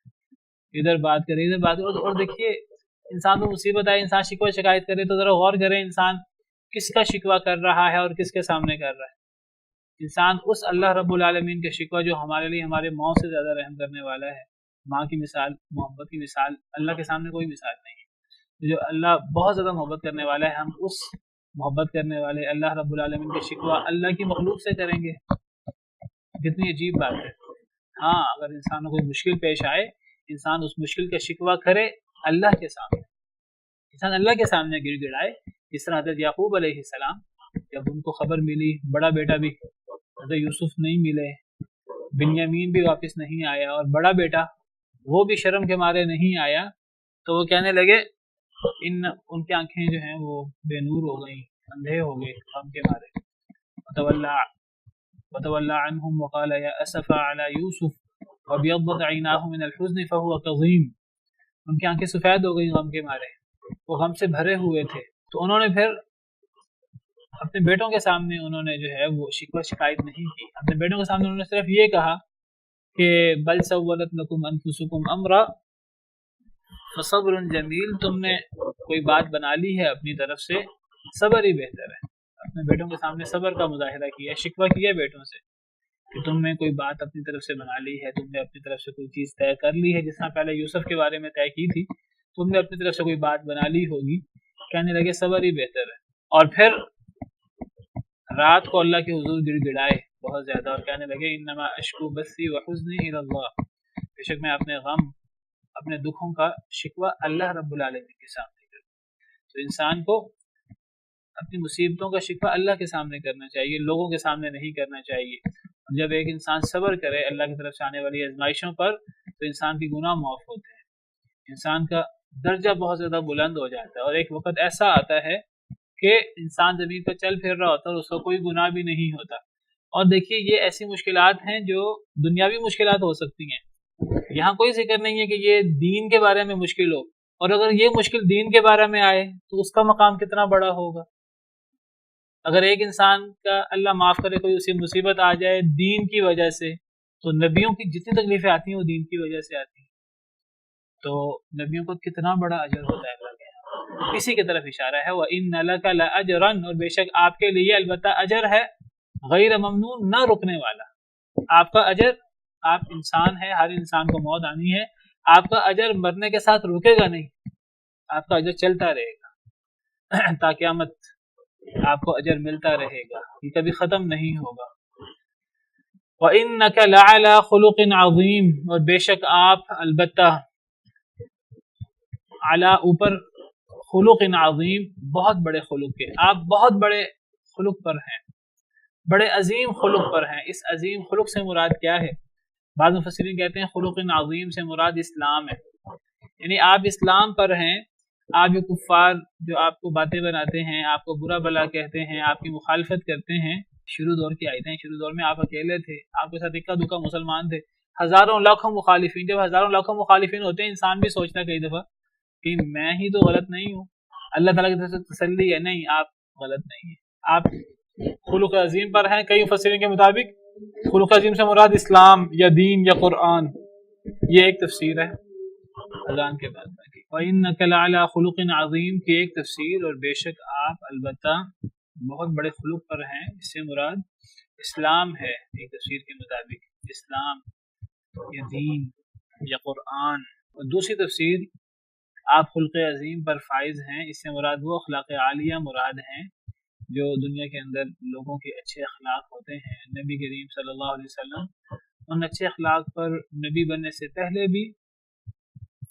ادھر بات کرے ادھر بات کرے۔ اور دیکھیے انسان تو مصیبت آئے انسان شکوہ شکایت کرے تو ذرا غور کرے انسان کس کا شکوہ کر رہا ہے اور کس کے سامنے کر رہا ہے۔ انسان اس اللہ رب العالمین کے شکوہ جو ہمارے لیے ہمارے ماں سے زیادہ رحم کرنے والا ہے، ماں کی مثال، محبت کی مثال اللہ کے سامنے کوئی مثال نہیں ہے۔ جو اللہ بہت زیادہ محبت کرنے والا ہے، ہم اس محبت کرنے والے اللہ رب العالمین کے شکوہ اللہ کی مخلوق سے کریں گے؟ کتنی عجیب بات ہے۔ ہاں اگر انسان کو کوئی مشکل پیش آئے، انسان اس مشکل کا شکوہ کرے اللہ کے سامنے، انسان اللہ کے سامنے گڑ گڑائے۔ جس طرح حضرت یعقوب علیہ السلام جب ان کو خبر ملی بڑا بیٹا بھی حضرت یوسف نہیں ملے، بنیامین بھی واپس نہیں آیا اور بڑا بیٹا وہ بھی شرم کے مارے نہیں آیا، تو وہ کہنے لگے ان کی آنکھیں جو ہیں وہ بے نور ہو گئیں، اندھے ہو گئے غم کے مارے۔ وتولى عنهم وقال يا اسف على يوسف وابيضت عيناه من الحزن فهو كظيم، ان کی آنکھیں سفید ہو گئی غم کے مارے، وہ غم سے بھرے ہوئے تھے۔ تو انہوں نے پھر اپنے بیٹوں کے سامنے انہوں نے جو ہے وہ شکوہ شکایت نہیں کی، اپنے بیٹوں کے سامنے انہوں نے صرف یہ کہا کہ بل سولت لكم انفسكم امرا فصبر جمیل، تم نے کوئی بات بنا لی ہے اپنی طرف سے، صبر ہی بہتر ہے۔ اپنے بیٹوں کے سامنے صبر کا مظاہرہ کیا، شکوہ کیا بیٹوں سے کہ تم نے کوئی بات اپنی طرف سے بنا لی ہے، تم نے اپنی طرف سے کوئی چیز طے کر لی ہے، جس طرح پہلے یوسف کے بارے میں طے کی تھی، تم نے اپنی طرف سے کوئی بات بنا لی ہوگی۔ کہنے لگے صبر ہی بہتر ہے، اور پھر رات کو اللہ کے حضور گڑ گڑائے بہت زیادہ اور کہنے لگے انما اشکو بثی وحزنی الی اللہ، بے شک میں اپنے غم اپنے دکھوں کا شکوہ اللہ رب العالمین کے سامنے کروں۔ تو انسان کو اپنی مصیبتوں کا شکوہ اللہ کے سامنے کرنا چاہیے، لوگوں کے سامنے نہیں کرنا چاہیے۔ جب ایک انسان صبر کرے اللہ کی طرف سے آنے والی آزمائشوں پر تو انسان کی گناہ معاف ہوتے ہیں، انسان کا درجہ بہت زیادہ بلند ہو جاتا ہے، اور ایک وقت ایسا آتا ہے کہ انسان زمین پر چل پھر رہا ہوتا ہے اور اس کا کوئی گناہ بھی نہیں ہوتا۔ اور دیکھیے یہ ایسی مشکلات ہیں جو دنیاوی مشکلات ہو سکتی ہیں، یہاں کوئی ذکر نہیں ہے کہ یہ دین کے بارے میں مشکل ہو، اور اگر یہ مشکل دین کے بارے میں آئے تو اس کا مقام کتنا بڑا ہوگا۔ اگر ایک انسان کا اللہ معاف کرے کوئی اسی مصیبت آ جائے دین کی وجہ سے، تو نبیوں کی جتنی تکلیفیں آتی ہیں وہ دین کی وجہ سے آتی ہیں، تو نبیوں کو کتنا بڑا اجر ہوتا ہے اللہ کے، اسی کی طرف اشارہ ہے وَإِنَّ لَكَ لَأَجْرًا، اور بے شک آپ کے لیے البتہ اجر ہے، غیر ممنون، نہ رکنے والا۔ آپ کا اجر، آپ انسان ہے، ہر انسان کو موت آنی ہے، آپ کا اجر مرنے کے ساتھ رکے گا نہیں، آپ کا اجر چلتا رہے گا تا قیامت، آپ کو اجر ملتا رہے گا، یہ کبھی ختم نہیں ہوگا۔ وَإِنَّكَ لَعَلَى خُلُقٍ عَظِيمٍ، اور بے شک آپ البتہ علی اوپر، خلق عظیم، بہت بڑے خلق کے، آپ بہت بڑے خلق پر ہیں، بڑے عظیم خلق پر ہیں۔ اس عظیم خلق سے مراد کیا ہے؟ بعض مفسرین کہتے ہیں خلق عظیم سے مراد اسلام ہے، یعنی آپ اسلام پر ہیں، آپ جو کفار جو آپ کو باتیں بناتے ہیں، آپ کو برا بلا کہتے ہیں، آپ کی مخالفت کرتے ہیں، شروع دور کی آیتیں، شروع دور میں آپ اکیلے تھے، آپ کے ساتھ اکا دکا مسلمان تھے، ہزاروں لاکھوں مخالفین، جب ہزاروں لاکھوں مخالفین ہوتے ہیں انسان بھی سوچتا ہے کئی دفعہ کہ میں ہی تو غلط نہیں ہوں، اللہ تعالیٰ کی طرف سے تسلی ہے نہیں آپ غلط نہیں ہیں، آپ خلق عظیم پر ہیں۔ کئی مفسرین کے مطابق خلق عظیم سے مراد اسلام یا دین یا قرآن، یہ ایک تفسیر ہے اذان کے بعد کی۔ وَإِنَّكَ لَعَلَى خُلُقٍ عَظِيمٍ کی ایک تفسیر، اور بے شک آپ البتہ بہت بڑے خلق پر ہیں، اس سے مراد اسلام ہے، ایک تفسیر کے مطابق اسلام یا دین یا قرآن، اور دوسری تفسیر آپ خلق عظیم پر فائز ہیں، اس سے مراد وہ اخلاق عالیہ مراد ہیں جو دنیا کے اندر لوگوں کے اچھے اخلاق ہوتے ہیں۔ نبی کریم صلی اللہ علیہ وسلم ان اچھے اخلاق پر نبی بننے سے پہلے بھی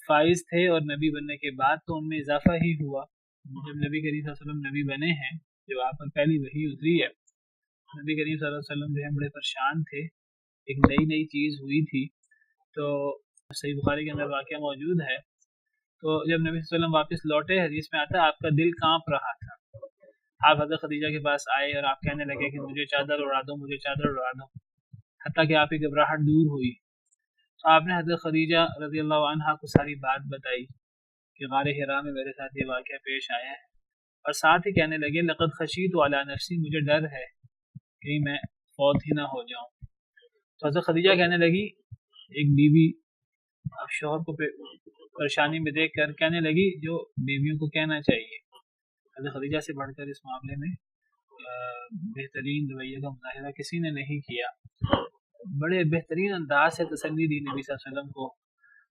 فائز تھے، اور نبی بننے کے بعد تو ان میں اضافہ ہی ہوا۔ جب نبی کریم صلی اللہ علیہ وسلم نبی بنے ہیں، جب آپ پر پہلی وحی اتری ہے، نبی کریم صلی اللہ علیہ وسلم جو ہے بڑے پریشان تھے، ایک نئی چیز ہوئی تھی، تو صحیح بخاری کے اندر واقعہ موجود ہے، تو جب نبی صلی اللہ علیہ وسلم واپس لوٹے، حدیث میں آتا ہے آپ کا دل کانپ رہا تھا، آپ حضرت خدیجہ کے پاس آئے اور آپ کہنے لگے کہ مجھے چادر اڑا دو، مجھے چادر اڑا دو، حتیٰ کہ آپ کی گھبراہٹ دور ہوئی، تو آپ نے حضرت خدیجہ رضی اللہ عنہا کو ساری بات بتائی کہ غار حرا میں میرے ساتھ یہ واقعہ پیش آیا ہے، اور ساتھ ہی کہنے لگے لقد خشیت علی نفسی، مجھے ڈر ہے کہ میں فوت ہی نہ ہو جاؤں۔ تو حضرت خدیجہ کہنے لگی، ایک بیوی اب شوہر کو پریشانی میں دیکھ کر کہنے لگی جو بیویوں کو کہنا چاہیے۔ حضرت خدیجہ سے بڑھ کر اس معاملے میں بہترین رویے کا مظاہرہ کسی نے نہیں کیا، بڑے بہترین انداز سے تسلی دی نبی صلی اللہ علیہ وسلم کو،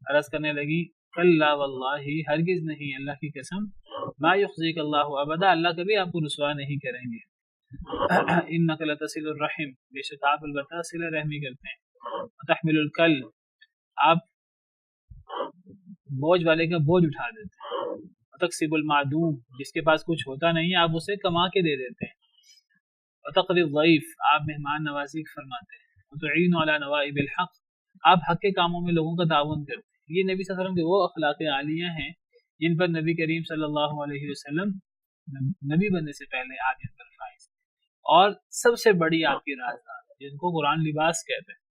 عرض کرنے لگی کلا واللہ، ہرگز نہیں، اللہ کی قسم، ما یخزیک اللہ ابدا، اللہ کبھی آپ کو رسوا نہیں کریں گے، انک لتصل الرحم، بے شک آپ البتہ صلہ رحمی کرتے ہیں، وتحمل الکل، آپ بوجھ والے کا بوجھ اٹھا دیتے ہیں، وتکسب المعدوم، جس کے پاس کچھ ہوتا نہیں آپ اسے کما کے دے دیتے ہیں، وتقری الضیف، آپ مہمان نوازی فرماتے ہیں، وتعین علی نوائب الحق، آپ حق کے کاموں میں لوگوں کا تعاون کرتے ہیں۔ یہ نبی صلی اللہ علیہ وسلم کے وہ اخلاق عالیہ ہیں جن پر نبی کریم صلی اللہ علیہ وسلم نبی بننے سے پہلے آپ ان پر فائز تھے۔ اور سب سے بڑی آپ کی رازدار جن کو قرآن لباس کہتے ہیں،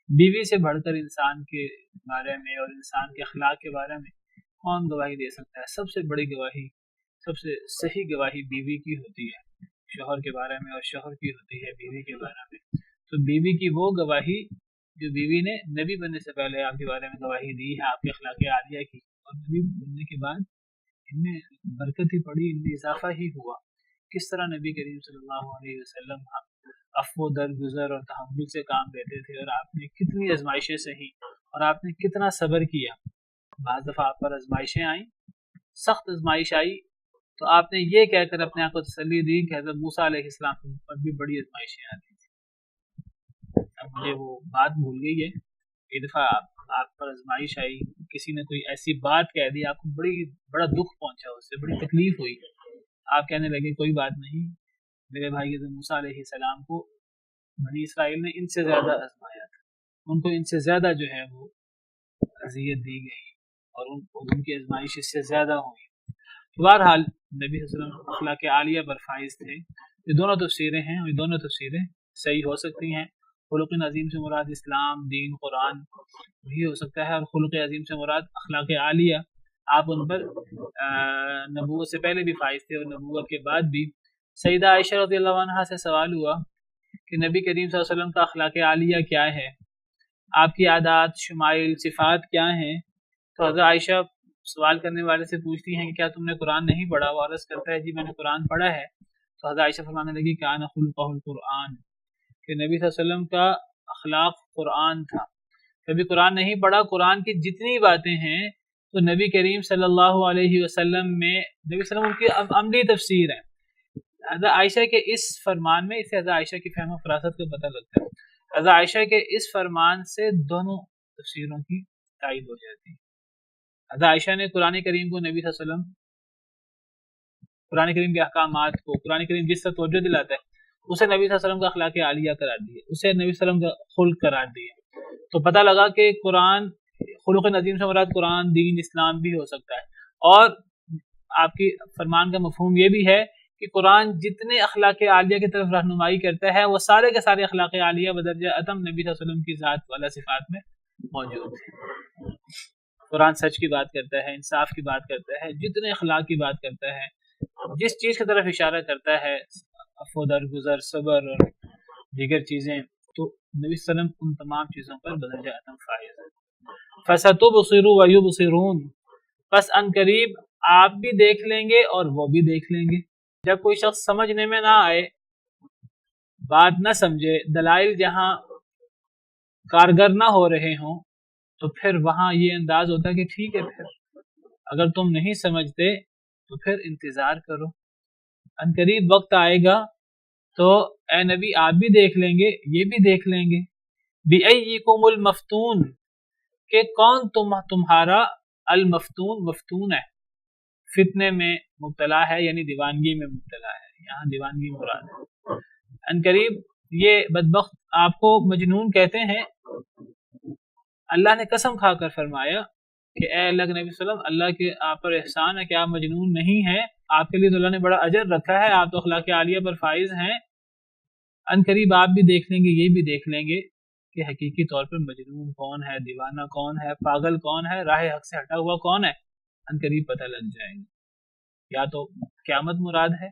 بیوی سے بڑھ کر انسان کے بارے میں اور انسان کے اخلاق کے بارے میں کون گواہی دے سکتا ہے؟ سب سے بڑی گواہی، سب سے صحیح گواہی بیوی کی ہوتی ہے شوہر کے بارے میں، اور شوہر کی ہوتی ہے بیوی کے بارے میں۔ تو بیوی کی وہ گواہی جو بیوی نے نبی بننے سے پہلے آپ کے بارے میں گواہی دی ہے، آپ کے اخلاق عالیہ کی، اور نبی بننے کے بعد ان میں برکت ہی پڑی، ان میں اضافہ ہی ہوا۔ کس طرح نبی کریم صلی اللہ علیہ وسلم عفو درگزر اور تحمل سے کام لیتے تھے، اور آپ نے کتنی آزمائشیں سہی، اور آپ نے کتنا صبر کیا۔ بعض دفعہ آپ پر آزمائشیں آئیں، سخت آزمائش آئی، تو آپ نے یہ کہہ کر اپنے آپ کو تسلی دی کہ حضرت موسیٰ علیہ السلام پر بھی بڑی آزمائشیں آتی تھیں۔ اب مجھے وہ بات بھول گئی ہے، ایک دفعہ آپ پر آزمائش آئی، کسی نے کوئی ایسی بات کہہ دی، آپ کو بڑا دکھ پہنچا، اس سے بڑی تکلیف ہوئی، آپ کہنے لگے کوئی بات نہیں، میرے بھائی حضرت موسیٰ علیہ السلام کو بنی اسرائیل نے ان سے زیادہ آزمایا تھا، ان کو ان سے زیادہ جو ہے وہ اذیت دی گئی، اور ان کی آزمائش اس سے زیادہ ہوئی۔ بہرحال نبی صلی اللہ علیہ وسلم اخلاق عالیہ پر فائز تھے۔ یہ دونوں تفسیریں ہیں، اور یہ دونوں تفسیریں صحیح ہو سکتی ہیں، خلق عظیم سے مراد اسلام، دین، قرآن بھی ہو سکتا ہے، اور خلق عظیم سے مراد اخلاق عالیہ، آپ ان پر نبوت سے پہلے بھی فائز تھے اور نبوت کے بعد بھی۔ سیدہ عائشہ رضی اللہ عنہا سے سوال ہوا کہ نبی کریم صلی اللہ علیہ وسلم کا اخلاق عالیہ کیا ہے، آپ کی عادات، شمائل، صفات کیا ہیں؟ تو حضرت عائشہ سوال کرنے والے سے پوچھتی ہیں کہ کیا تم نے قرآن نہیں پڑھا؟ وہ عرض کرتا ہے جی میں نے قرآن پڑھا ہے۔ تو حضرت عائشہ فرمانے لگی کان خلقہ القرآن، کہ نبی صلی اللہ علیہ وسلم کا اخلاق قرآن تھا۔ کبھی قرآن نہیں پڑھا، قرآن کی جتنی باتیں ہیں تو نبی کریم صلی اللہ علیہ وسلم میں نبی صلی اللہ علیہ وسلم کی عملی تفسیر ہے۔ حضرت عائشہ کے اس فرمان میں، اس سے حضرت عائشہ کی فہم و فراست کا پتہ لگتا ہے۔ حضرت عائشہ کے اس فرمان سے دونوں تفسیروں کی تائید ہو جاتی ہے۔ حضرت عائشہ نے قرآن کریم کو نبی صلی اللہ علیہ وسلم، قرآن کریم کے احکامات کو، قرآن کریم جس سے توجہ دلاتا ہے اسے نبی صلی اللہ علیہ وسلم کا اخلاق عالیہ قرار دیے، اسے نبی صلی اللہ علیہ وسلم کا خلق قرار دیے۔ تو پتہ لگا کہ قرآن، خلق عظیم سے مراد قرآن، دین، اسلام بھی ہو سکتا ہے۔ اور آپ کی فرمان کا مفہوم یہ بھی ہے کہ قرآن جتنے اخلاق عالیہ کی طرف رہنمائی کرتا ہے وہ سارے کے سارے اخلاق عالیہ بدرجہ اتم نبی صلی اللہ علیہ وسلم کی ذات والا صفات میں موجود ہیں۔ قرآن سچ کی بات کرتا ہے، انصاف کی بات کرتا ہے، جتنے اخلاق کی بات کرتا ہے، جس چیز کی طرف اشارہ کرتا ہے، عفو درگزر، صبر اور دیگر چیزیں، تو نبی صلی اللہ علیہ وسلم ان تمام چیزوں پر بدرجہ اتم فائز ہے۔ فَسَتُبْصِرُ وَيُبْصِرُونَ، پس ان قریب آپ بھی دیکھ لیں گے اور وہ بھی دیکھ لیں گے۔ جب کوئی شخص سمجھنے میں نہ آئے، بات نہ سمجھے، دلائل جہاں کارگر نہ ہو رہے ہوں، تو پھر وہاں یہ انداز ہوتا ہے کہ ٹھیک ہے، پھر اگر تم نہیں سمجھتے تو پھر انتظار کرو، ان قریب وقت آئے گا تو اے نبی آپ بھی دیکھ لیں گے، یہ بھی دیکھ لیں گے۔ بِأَيِّكُمُ الْمَفْتُونَ، کہ کون تمہارا المفتون، مفتون ہے، فتنے میں مبتلا ہے، یعنی دیوانگی میں مبتلا ہے، یہاں دیوانگی مراد ہے۔ ان قریب یہ بدبخت آپ کو مجنون کہتے ہیں، اللہ نے قسم کھا کر فرمایا کہ اے اللہ کے نبی صلی اللہ علیہ وسلم، اللہ کے آپ پر احسان ہے کہ آپ مجنون نہیں ہیں، آپ کے لیے تو اللہ نے بڑا اجر رکھا ہے، آپ تو اخلاق عالیہ پر فائز ہیں۔ ان قریب آپ بھی دیکھ لیں گے، یہ بھی دیکھ لیں گے کہ حقیقی طور پر مجنون کون ہے، دیوانہ کون ہے، پاگل کون ہے، راہ حق سے ہٹا ہوا کون ہے، ان قریب پتہ لگ جائے گا۔ یا تو قیامت مراد ہے،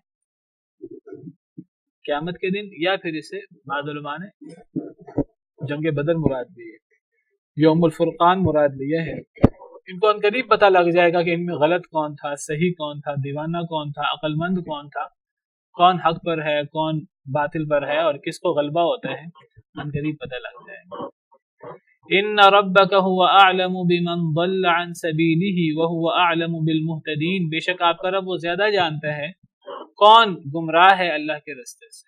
قیامت کے دن، یا پھر اسے بعض علماء نے جنگ بدر مراد لی ہے، یوم الفرقان مراد لیا ہے۔ ان کو ان قریب پتہ لگ جائے گا کہ ان میں غلط کون تھا، صحیح کون تھا، دیوانہ کون تھا، عقل مند کون تھا، کون حق پر ہے، کون باطل پر ہے، اور کس کو غلبہ ہوتا ہے، ان قریب پتہ لگ جائے گا۔ ان ربک هو اعلم بمن ضل عن سبیلہ وهو اعلم بالمہتدین، بے شک آپ کا رب وہ زیادہ جانتا ہے کون گمراہ ہے اللہ کے راستے سے،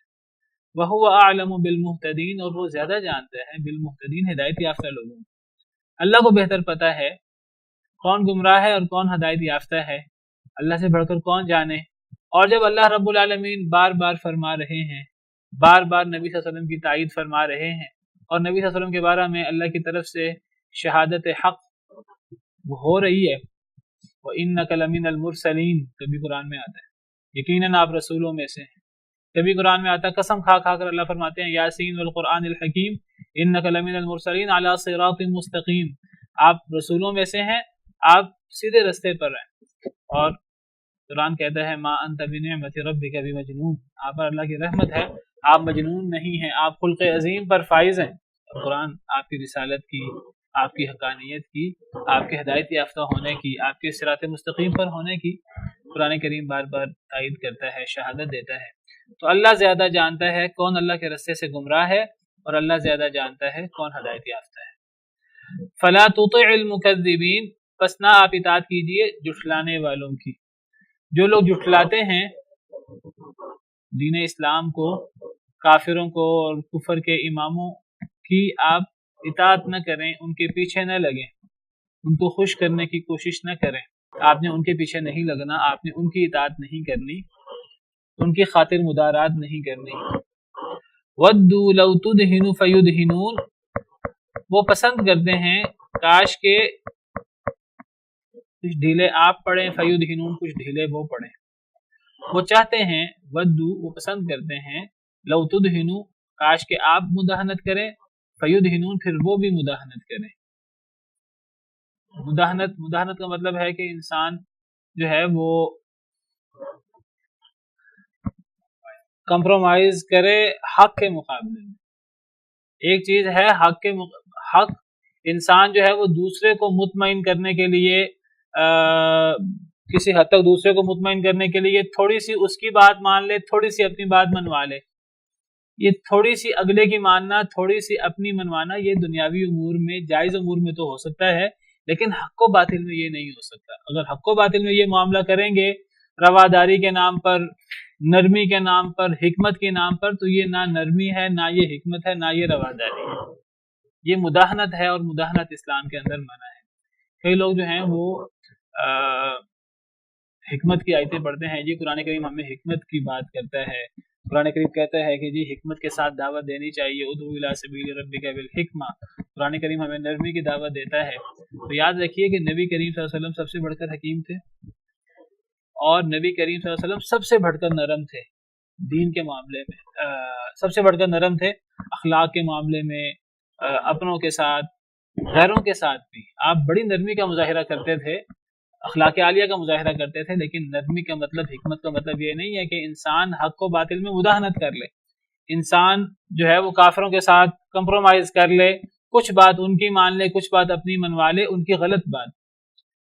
وهو اعلم بالمہتدین، اور وہ زیادہ جانتا ہے بالمہتدین، ہدایت یافتہ لوگوں کو۔ اللہ کو بہتر پتہ ہے کون گمراہ ہے اور کون ہدایت یافتہ ہے، اللہ سے بڑھ کر کون جانے۔ اور جب اللہ رب العالمین بار بار فرما رہے ہیں، بار بار نبی صلی اللہ علیہ وسلم کی تائید فرما رہے ہیں، اور نبی صلی اللہ علیہ وسلم کے بارے میں اللہ کی طرف سے شہادت حق ہو رہی ہے، وَإِنَّكَ لَمِنَ الْمُرْسَلِينَ، کبھی قرآن میں آتا ہے یقیناً آپ رسولوں میں سے ہیں، کبھی قرآن میں آتا ہے قسم کھا کھا کر اللہ فرماتے ہیں یاسین والقرآن الحکیم إِنَّكَ لَمِنَ الْمُرْسَلِينَ عَلَى صِرَاطٍ مُسْتَقِيم، آپ رسولوں میں سے ہیں، آپ سیدھے رستے پر ہیں۔ اور قرآن کہتا ہے ما انت بنعمت ربک بمجنون، آپ پر اللہ کی رحمت ہے، آپ مجنون نہیں ہیں، آپ خلق عظیم پر فائز ہیں۔ اور قرآن آپ کی رسالت کی، آپ کی حقانیت کی، آپ کے ہدایت یافتہ ہونے کی، آپ کے صراط مستقیم پر ہونے کی قرآن کریم بار بار تائید کرتا ہے، شہادت دیتا ہے۔ تو اللہ زیادہ جانتا ہے کون اللہ کے رستے سے گمراہ ہے، اور اللہ زیادہ جانتا ہے کون ہدایت یافتہ ہے۔ فلا تطع المکذبین، پس نہ آپ اطاعت کیجئے جھٹلانے والوں کی۔ جو لوگ جھٹلاتے ہیں دین اسلام کو، کافروں کو اور کفر کے اماموں کی، آپ اطاعت نہ کریں، ان کے پیچھے نہ لگیں، ان کو خوش کرنے کی کوشش نہ کریں، آپ نے ان کے پیچھے نہیں لگنا، آپ نے ان کی اطاعت نہیں کرنی، ان کی خاطر مدارات نہیں کرنی۔ وَدُّوا لَوْ تُدْهِنُ فَيُدْهِنُونَ، وہ پسند کرتے ہیں کاش کے کچھ ڈھیلے آپ پڑھیں، فَيُدْهِنُونَ کچھ ڈھیلے وہ پڑھیں۔ وہ چاہتے ہیں، وَدُّوا وہ پسند کرتے ہیں، لَوْ تُدْهِنُ کاش کے آپ مداہنت کریں، فیدہنون، پھر وہ بھی مداہنت کریں. مداہنت کا مطلب ہے کہ انسان جو ہے وہ کمپرومائز کرے حق کے مقابلے میں. ایک چیز ہے حق انسان جو ہے وہ دوسرے کو مطمئن کرنے کے لیے کسی حد تک دوسرے کو مطمئن کرنے کے لیے تھوڑی سی اس کی بات مان لے، تھوڑی سی اپنی بات منوا لے. یہ تھوڑی سی اگلے کی ماننا، تھوڑی سی اپنی منوانا، یہ دنیاوی امور میں، جائز امور میں تو ہو سکتا ہے، لیکن حق و باطل میں یہ نہیں ہو سکتا. اگر حق و باطل میں یہ معاملہ کریں گے رواداری کے نام پر، نرمی کے نام پر، حکمت کے نام پر، تو یہ نہ نرمی ہے، نہ یہ حکمت ہے، نہ یہ رواداری ہے، یہ مداہنت ہے، اور مداہنت اسلام کے اندر منع ہے. کئی لوگ جو ہیں وہ حکمت کی آیتیں پڑھتے ہیں، جی قرآن کریم ہمیں حکمت کی بات کرتا ہے، قرآن کریم کہتا ہے کہ جی حکمت کے ساتھ دعوت دینی چاہیے، ادعو الی سبیل ربک بالحکمہ، قرآن کریم ہمیں نرمی کی دعوت دیتا ہے. تو یاد رکھیے کہ نبی کریم صلی اللہ علیہ وسلم سب سے بڑھ کر حکیم تھے، اور نبی کریم صلی اللہ علیہ وسلم سب سے بڑھ کر نرم تھے دین کے معاملے میں، سب سے بڑھ کر نرم تھے اخلاق کے معاملے میں، اپنوں کے ساتھ، غیروں کے ساتھ بھی. آپ بڑی نرمی کا مظاہرہ کرتے تھے، اخلاق عالیہ کا مظاہرہ کرتے تھے، لیکن نرمی کا مطلب، حکمت کا مطلب یہ نہیں ہے کہ انسان حق و باطل میں مداہنت کر لے، انسان جو ہے وہ کافروں کے ساتھ کمپرومائز کر لے، کچھ بات ان کی مان لے، کچھ بات اپنی منوا لے، ان کی غلط بات.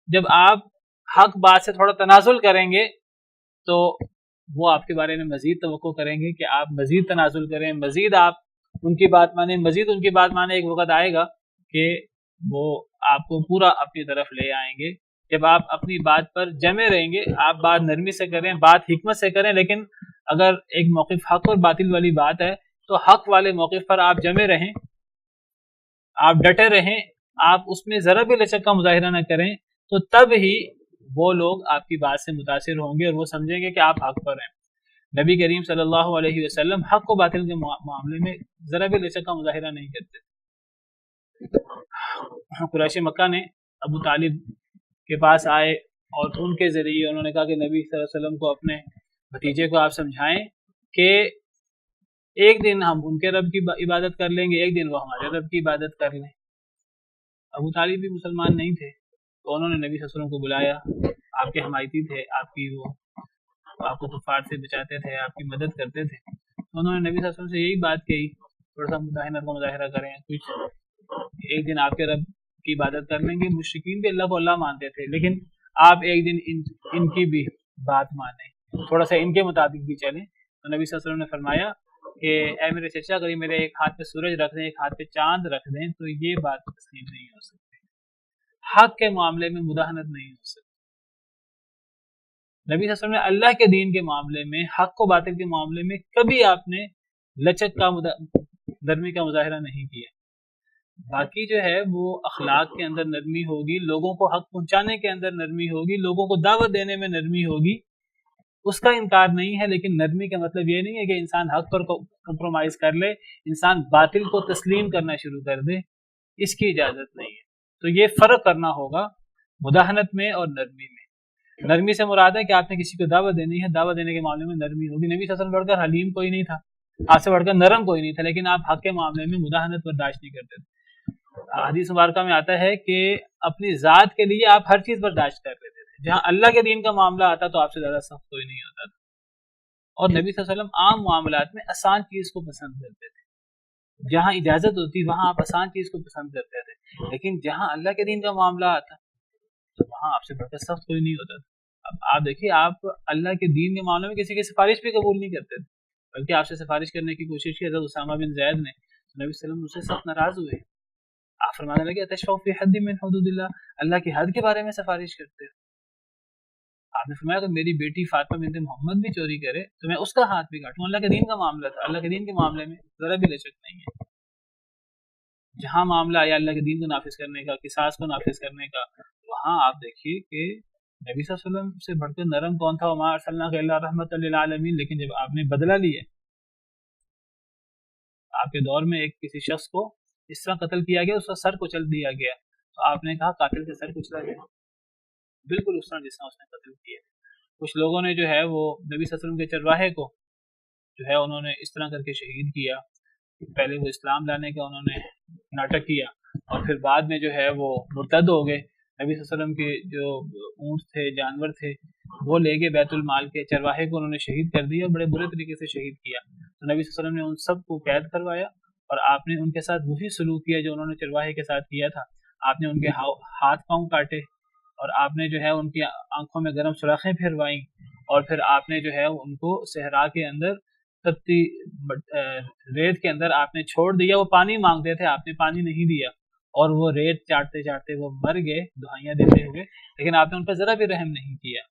جب آپ حق بات سے تھوڑا تنازل کریں گے تو وہ آپ کے بارے میں مزید توقع کریں گے کہ آپ مزید تنازل کریں، مزید آپ ان کی بات مانیں، مزید ان کی بات مانیں. ایک وقت آئے گا کہ وہ آپ کو پورا اپنی طرف لے آئیں گے. جب آپ اپنی بات پر جمے رہیں گے، آپ بات نرمی سے کریں، بات حکمت سے کریں، لیکن اگر ایک موقف حق اور باطل والی بات ہے تو حق والے موقف پر آپ جمے رہیں، آپ ڈٹے رہیں، آپ اس میں ذرا بھی لچک کا مظاہرہ نہ کریں، تو تب ہی وہ لوگ آپ کی بات سے متاثر ہوں گے اور وہ سمجھیں گے کہ آپ حق پر ہیں. نبی کریم صلی اللہ علیہ وسلم حق و باطل کے معاملے میں ذرا بھی لچک کا مظاہرہ نہیں کرتے. قریش مکہ نے ابو طالب کے پاس آئے اور ان کے ذریعے انہوں نے کہا کہ نبی صلی اللہ علیہ وسلم کو، اپنے بھتیجے کو آپ سمجھائیں کہ ایک دن ہم ان کے رب کی عبادت کر لیں گے، ایک دن وہ ہمارے رب کی عبادت کر لیں. ابو طالب بھی مسلمان نہیں تھے، تو انہوں نے نبی صلی اللہ علیہ وسلم کو بلایا. آپ کے حمایتی تھے، آپ کو کفار سے بچاتے تھے، آپ کی مدد کرتے تھے. تو انہوں نے نبی صلی اللہ علیہ وسلم سے یہی بات کہی، تھوڑا سا مداہنت کا مظاہرہ کریں، کچھ ایک دن آپ کے رب کی عبادت کر لیں گے. مشرکین بھی اللہ کو اللہ مانتے تھے، لیکن آپ ایک دن ان کی بھی بات مانیں، تھوڑا سا ان کے مطابق بھی چلیں. تو نبی صلی اللہ علیہ وسلم نے فرمایا کہ اے میرے چچا، اگر میرے ایک ہاتھ پہ سورج رکھ دیں، ایک ہاتھ پہ چاند رکھ دیں، تو یہ بات تسلیم نہیں ہو سکتی. حق کے معاملے میں مداہنت نہیں ہو سکتی. نبی صلی اللہ علیہ وسلم نے اللہ کے دین کے معاملے میں، حق و باطل کے معاملے میں کبھی آپ نے لچک کا، نرمی کا مظاہرہ نہیں کیا. باقی جو ہے وہ اخلاق کے اندر نرمی ہوگی، لوگوں کو حق پہنچانے کے اندر نرمی ہوگی، لوگوں کو دعوت دینے میں نرمی ہوگی، اس کا انکار نہیں ہے. لیکن نرمی کا مطلب یہ نہیں ہے کہ انسان حق پر کمپرومائز کر لے، انسان باطل کو تسلیم کرنا شروع کر دے، اس کی اجازت نہیں ہے. تو یہ فرق کرنا ہوگا مداہنت میں اور نرمی میں. نرمی سے مراد ہے کہ آپ نے کسی کو دعوت دینی ہے، دعوت دینے کے معاملے میں نرمی ہوگی. نبی صلی اللہ علیہ وسلم بڑھ کر حلیم کوئی نہیں تھا، آپ سے بڑھ کر نرم کوئی نہیں تھا، لیکن آپ حق کے معاملے میں مداہنت برداشت نہیں کرتے تھے. حدیث مبارکہ میں آتا ہے کہ اپنی ذات کے لیے آپ ہر چیز برداشت کر لیتے تھے، جہاں اللہ کے دین کا معاملہ آتا تو آپ سے زیادہ سخت کوئی نہیں ہوتا تھا. اور نبی صلی اللہ علیہ وسلم عام معاملات میں آسان چیز کو پسند کرتے تھے. جہاں اجازت ہوتی وہاں آپ آسان چیز کو پسند کرتے تھے، لیکن جہاں اللہ کے دین کا معاملہ آتا تو وہاں آپ سے بڑھ کر سخت کوئی نہیں ہوتا تھا. اب آپ دیکھیے، آپ اللہ کے دین کے معاملے میں کسی کی سفارش بھی قبول نہیں کرتے تھے، بلکہ آپ سے سفارش کرنے کی کوشش کی حضرت اسامہ بن زید نے. نبی صلی اللہ علیہ وسلم اس سے سخت ناراض ہوئے. آپ فرمانے لگے اتشفع فی حد من حدود اللہ کی حد کے بارے میں سفارش کرتے ہو. آپ نے فرمایا کہ میری بیٹی فاطمہ بنت محمد بھی چوری کرے تو میں اس کا ہاتھ بھی کاٹوں. اللہ کے دین کا معاملہ تھا، اللہ کے دین کے معاملے میں ذرا بھی لچک نہیں ہے. جہاں معاملہ آیا اللہ کے دین کو نافذ کرنے کا، قصاص کو نافذ کرنے کا، وہاں آپ دیکھیے کہ نبی صلی اللہ علیہ وسلم سے بڑھ کر نرم کون تھا؟ وما ارسلناک الا رحمۃ للعالمین. لیکن جب آپ نے بدلہ لیا، آپ کے دور میں ایک کسی شخص کو اس طرح قتل کیا گیا، اس کا سر کچل دیا گیا، تو آپ نے کہا قاتل کا سر کچلا گیا، بالکل اس طرح جس طرح اس نے قتل کیا. کچھ لوگوں نے جو ہے وہ نبی صلی اللہ علیہ وسلم کے چرواہے کو جو ہے انہوں نے اس طرح کر کے شہید کیا. پہلے وہ اسلام لانے کا انہوں نے ناٹک کیا اور پھر بعد میں جو ہے وہ مرتد ہو گئے. نبی صلی اللہ علیہ وسلم کے جو اونٹ تھے، جانور تھے، وہ لے گئے بیت المال کے چرواہے کو انہوں نے شہید کر دیا، بڑے برے طریقے سے شہید کیا. تو نبی صلی اللہ علیہ وسلم نے ان سب کو قید کروایا اور آپ نے ان کے ساتھ وہی سلوک کیا جو انہوں نے چرواہے کے ساتھ کیا تھا. آپ نے ان کے ہاتھ پاؤں کاٹے اور آپ نے جو ہے ان کی آنکھوں میں گرم سوراخیں پھروائیں اور پھر آپ نے جو ہے ان کو صحرا کے اندر تپتی ریت کے اندر آپ نے چھوڑ دیا. وہ پانی مانگتے تھے، آپ نے پانی نہیں دیا اور وہ ریت چاٹتے چاٹتے وہ مر گئے دہائیاں دیتے ہوئے، لیکن آپ نے ان پر ذرا بھی رحم نہیں کیا.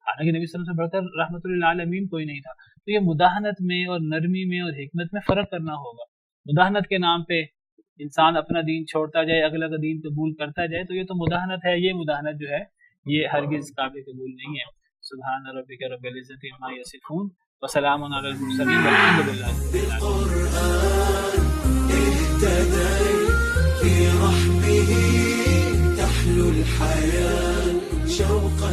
حالانکہ نبی صلی اللہ علیہ وسلم سے بڑھ کر رحمۃ للعالمین کوئی نہیں تھا. تو یہ مداحنت میں اور نرمی میں اور حکمت میں فرق کرنا ہوگا. مداحنت کے نام پہ انسان اپنا دین چھوڑتا جائے، اگلا کا دین قبول کرتا جائے، تو یہ تو مداحنت ہے. یہ مداحنت جو ہے یہ ہرگز قابل قبول نہیں ہے. سبحان ربک رب العزت عما یصفون وسلام علی المرسلین والحمد للہ في رحمه تحلو الحياة شوقا